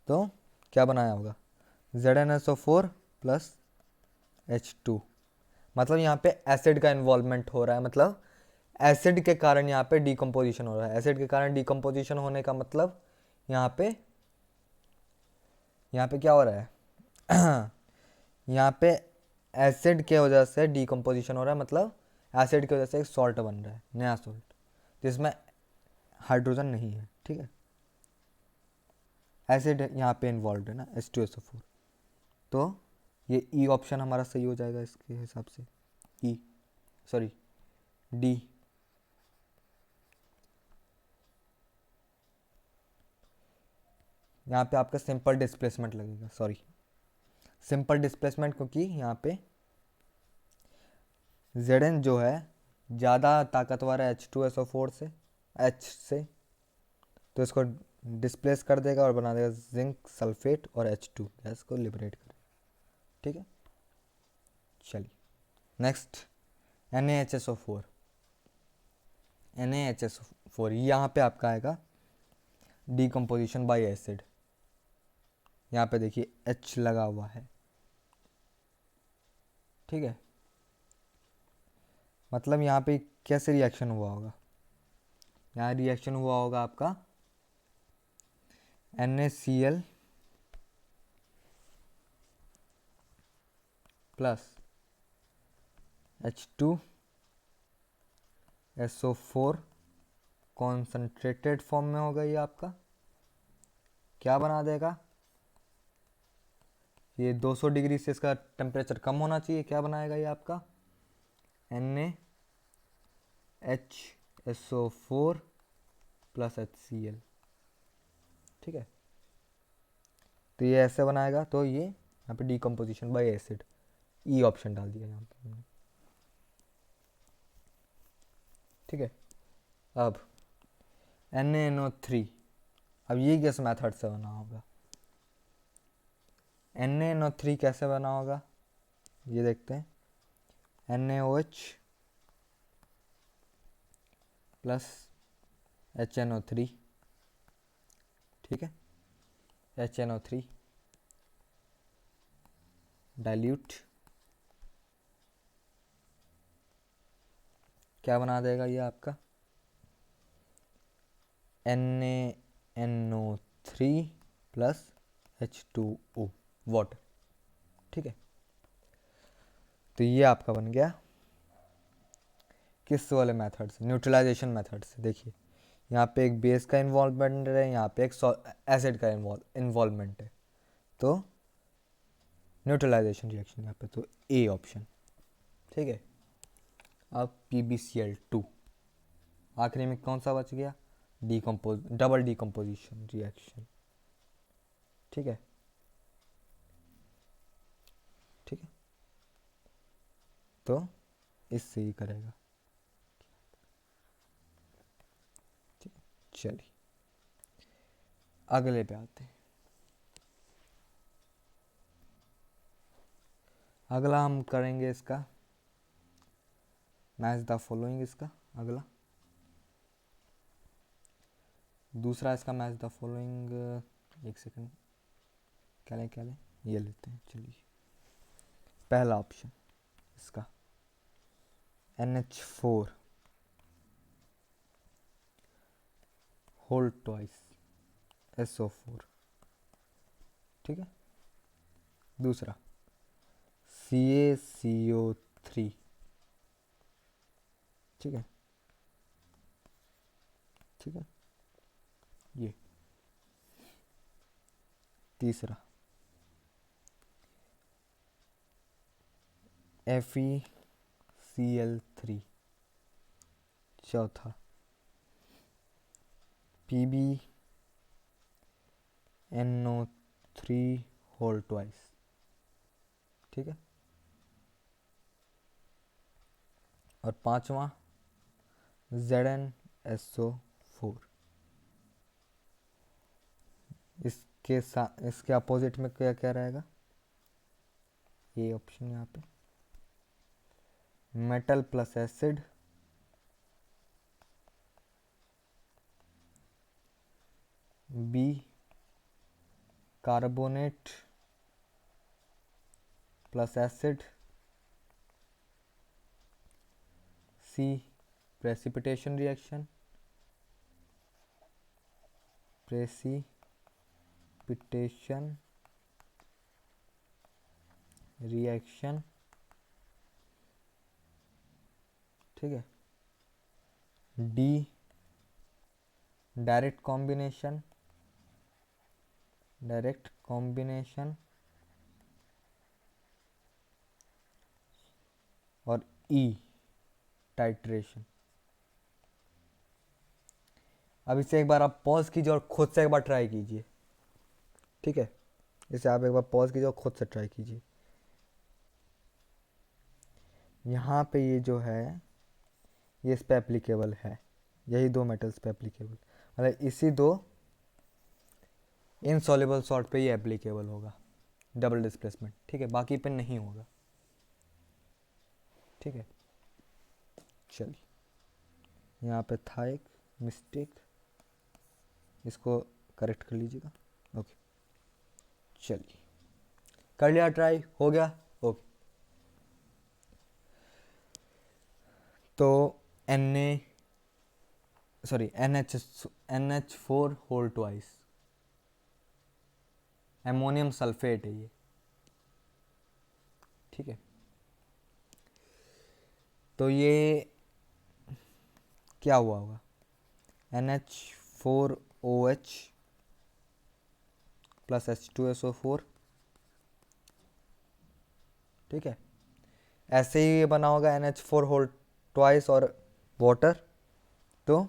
तो क्या बनाया होगा? ZnSO4 प्लस H2, मतलब यहाँ पे एसिड का इन्वॉल्वमेंट हो रहा है, मतलब एसिड के कारण यहाँ पे डीकम्पोजिशन हो रहा है। एसिड के कारण डीकम्पोजिशन होने का मतलब यहाँ पे क्या हो रहा है? यहाँ पे एसिड के वजह से डीकम्पोजिशन हो रहा है, मतलब एसिड की वजह से एक सॉल्ट बन रहा है, नया सॉल्ट, जिसमें हाइड्रोजन नहीं है। ठीक है, एसिड यहाँ पे इन्वॉल्व है ना, H2SO4। तो ये ई ऑप्शन हमारा सही हो जाएगा इसके हिसाब से। डी। यहाँ पे आपका सिंपल डिस्प्लेसमेंट लगेगा, सिंपल डिस्प्लेसमेंट, क्योंकि यहाँ पे Zn जो है ज़्यादा ताकतवर है H2SO4 से, H से, तो इसको डिस्प्लेस कर देगा और बना देगा जिंक सल्फेट और H2 गैस को लिबरेट करेगा। ठीक है, चलिए नेक्स्ट NaHSO4। NaHSO4 यहाँ पे आपका आएगा डीकम्पोजिशन बाय एसिड। यहाँ पे देखिए H लगा हुआ है, ठीक है। मतलब यहाँ पे कैसे रिएक्शन हुआ होगा, यहाँ रिएक्शन हुआ होगा आपका NaCl plus H2SO4 concentrated form में होगा। ये आपका क्या बना देगा, ये 200 डिग्री से इसका टेम्परेचर कम होना चाहिए। क्या बनाएगा ये आपका NaHSO4 प्लस HCl, ठीक है। तो ये ऐसे बनाएगा, तो ये यहाँ पे decomposition bye acid, E option डाल दिया यहाँ पे हमने, ठीक है। अब NaNO3, अब ये किस मेथड से बना होगा, NaNO3 कैसे बना होगा ये देखते हैं। NaOH प्लस HNO3, ठीक है। HNO3 डाइल्यूट क्या बना देगा ये आपका NaNO3 प्लस H2O वाटर, ठीक है। तो ये आपका बन गया किस वाले मेथड से, न्यूट्रलाइजेशन मेथड से। देखिए यहाँ पे एक बेस का इन्वॉल्वमेंट है, यहाँ पे एक एसिड का इन्वॉल्वमेंट है, तो न्यूट्रलाइजेशन रिएक्शन यहाँ पे, तो ए ऑप्शन, ठीक है। अब PbCl2, आखिरी में कौन सा बच गया, डबल डिकम्पोजिशन रिएक्शन, ठीक है, ठीक है। तो इससे ही करेगा, ठीक है। चलिए अगले पे आते हैं। अगला हम करेंगे इसका मैच द फॉलोइंग, इसका अगला दूसरा इसका मैच द फॉलोइंग, एक सेकंड, क्या लें ये लेते हैं। चलिए पहला ऑप्शन इसका NH4 होल ट्वाइस SO4, ठीक है। दूसरा CaCO3, ठीक है, ठीक है। ये तीसरा FeCl3, चौथा PbNO3 होल ट्वाइस, ठीक है। और पांचवा ZnSO4। इसके अपोजिट में क्या क्या रहेगा, ये ऑप्शन यहाँ पे metal plus acid, B carbonate plus acid, C precipitation reaction, ठीक है। डी डायरेक्ट कॉम्बिनेशन, और ई टाइट्रेशन। अब इसे एक बार आप पॉज कीजिए और खुद से एक बार ट्राई कीजिए, ठीक है। इसे आप एक बार पॉज कीजिए और खुद से ट्राई कीजिए। यहाँ पे ये जो है ये इस पे एप्लीकेबल है, यही दो मेटल्स पे एप्लीकेबल, मतलब इसी दो इनसॉल्युबल सॉल्ट पे ही एप्लीकेबल होगा डबल डिस्प्लेसमेंट, ठीक है, बाकी पे नहीं होगा, ठीक है। चलिए यहाँ पे था एक मिस्टेक, इसको करेक्ट कर लीजिएगा, ओके। चलिए कर लिया ट्राई, हो गया, ओके। तो NH4 whole twice ammonium sulphate है ये, ठीक है। तो ये क्या हुआ होगा, NH4OH प्लस H2SO4, ठीक है। ऐसे ही ये बना होगा NH4 होल ट्वाइस और वाटर, तो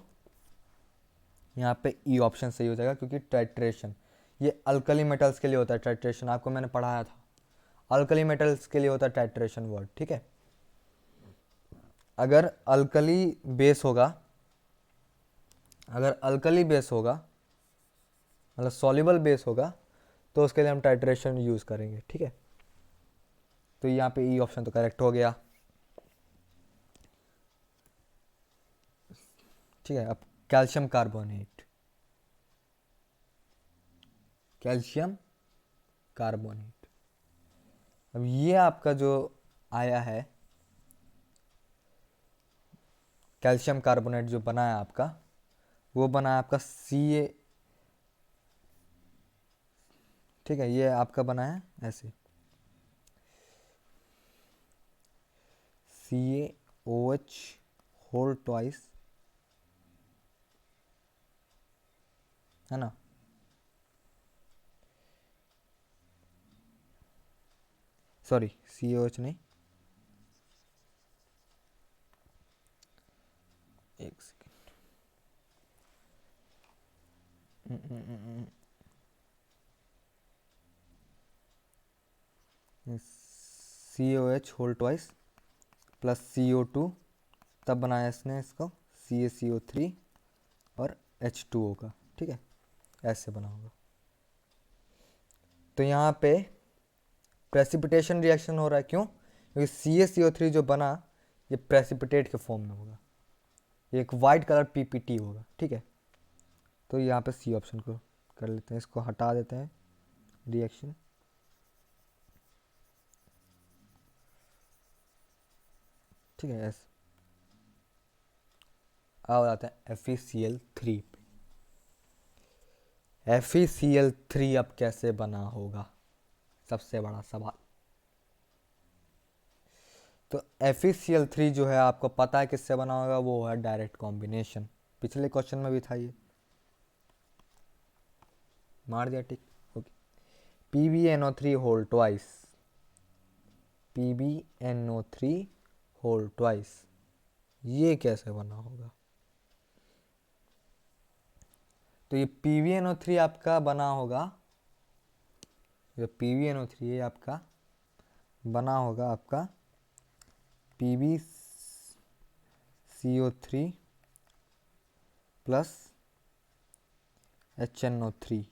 यहाँ पे ई ऑप्शन सही हो जाएगा, क्योंकि टाइट्रेशन ये अल्कली मेटल्स के लिए होता है। टाइट्रेशन आपको मैंने पढ़ाया था, अल्कली मेटल्स के लिए होता है टाइट्रेशन वर्ड, ठीक है। अगर अल्कली बेस होगा, मतलब सॉल्युबल बेस होगा, तो उसके लिए हम टाइट्रेशन यूज़ करेंगे, ठीक है। तो यहाँ पे ई ऑप्शन तो करेक्ट हो गया, ठीक है। अब कैल्शियम कार्बोनेट, अब ये आपका जो आया है कैल्शियम कार्बोनेट, जो बना है आपका, वो बना है आपका Ca, ठीक है। ये आपका बना है ऐसे CaOH होल ट्वाइस, है ना। सॉरी, CaOH नहीं, एक second, CaOH whole twice plus CO2, तब बनाया इसने इसको CaCO3 और H2O का, ठीक है। ऐसे बना होगा। तो यहाँ पे प्रेसिपिटेशन रिएक्शन हो रहा है, क्यों? क्योंकि CaCO3 जो बना, ये प्रेसिपिटेट के फॉर्म में होगा, ये एक वाइट कलर PPT होगा, ठीक है। तो यहाँ पे सी ऑप्शन को कर लेते हैं, इसको हटा देते हैं रिएक्शन, ठीक है। ऐसे अब आते हैं FeCl3 पे। FeCl3 अब कैसे बना होगा, सबसे बड़ा सवाल। तो FeCl3 जो है आपको पता है किससे बना होगा, वो है डायरेक्ट कॉम्बिनेशन, पिछले क्वेश्चन में भी था ये, मार दिया tick, okay. PbNO3 whole twice, PbNO3 whole twice, ये कैसे बना होगा? तो ये PbNO3 आपका बना होगा, जो PbNO3 है आपका बना होगा आपका PbCO3 प्लस HNO3,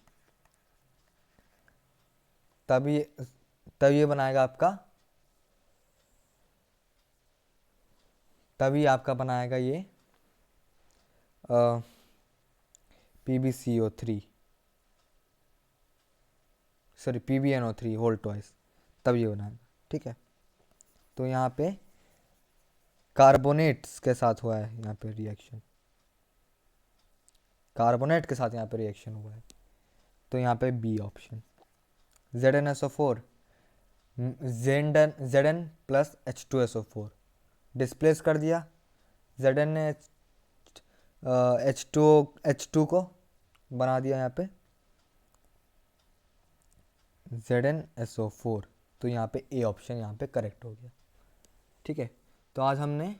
तब ये बनाएगा आपका, तभी आपका बनाएगा ये PbCO3, sorry PbNO3 whole twice, तब ये बनाएगा, ठीक है। तो यहाँ पे कार्बोनेट्स के साथ हुआ है, यहाँ पे रिएक्शन कार्बोनेट के साथ यहाँ पे रिएक्शन हुआ है, तो यहाँ पे B option ZnSO4 Zn plus H2SO4 displace कर दिया, Zn ने H2 को बना दिया यहाँ पे ZnSO4, तो यहाँ पे ए ऑप्शन यहाँ पे करेक्ट हो गया, ठीक है। तो आज हमने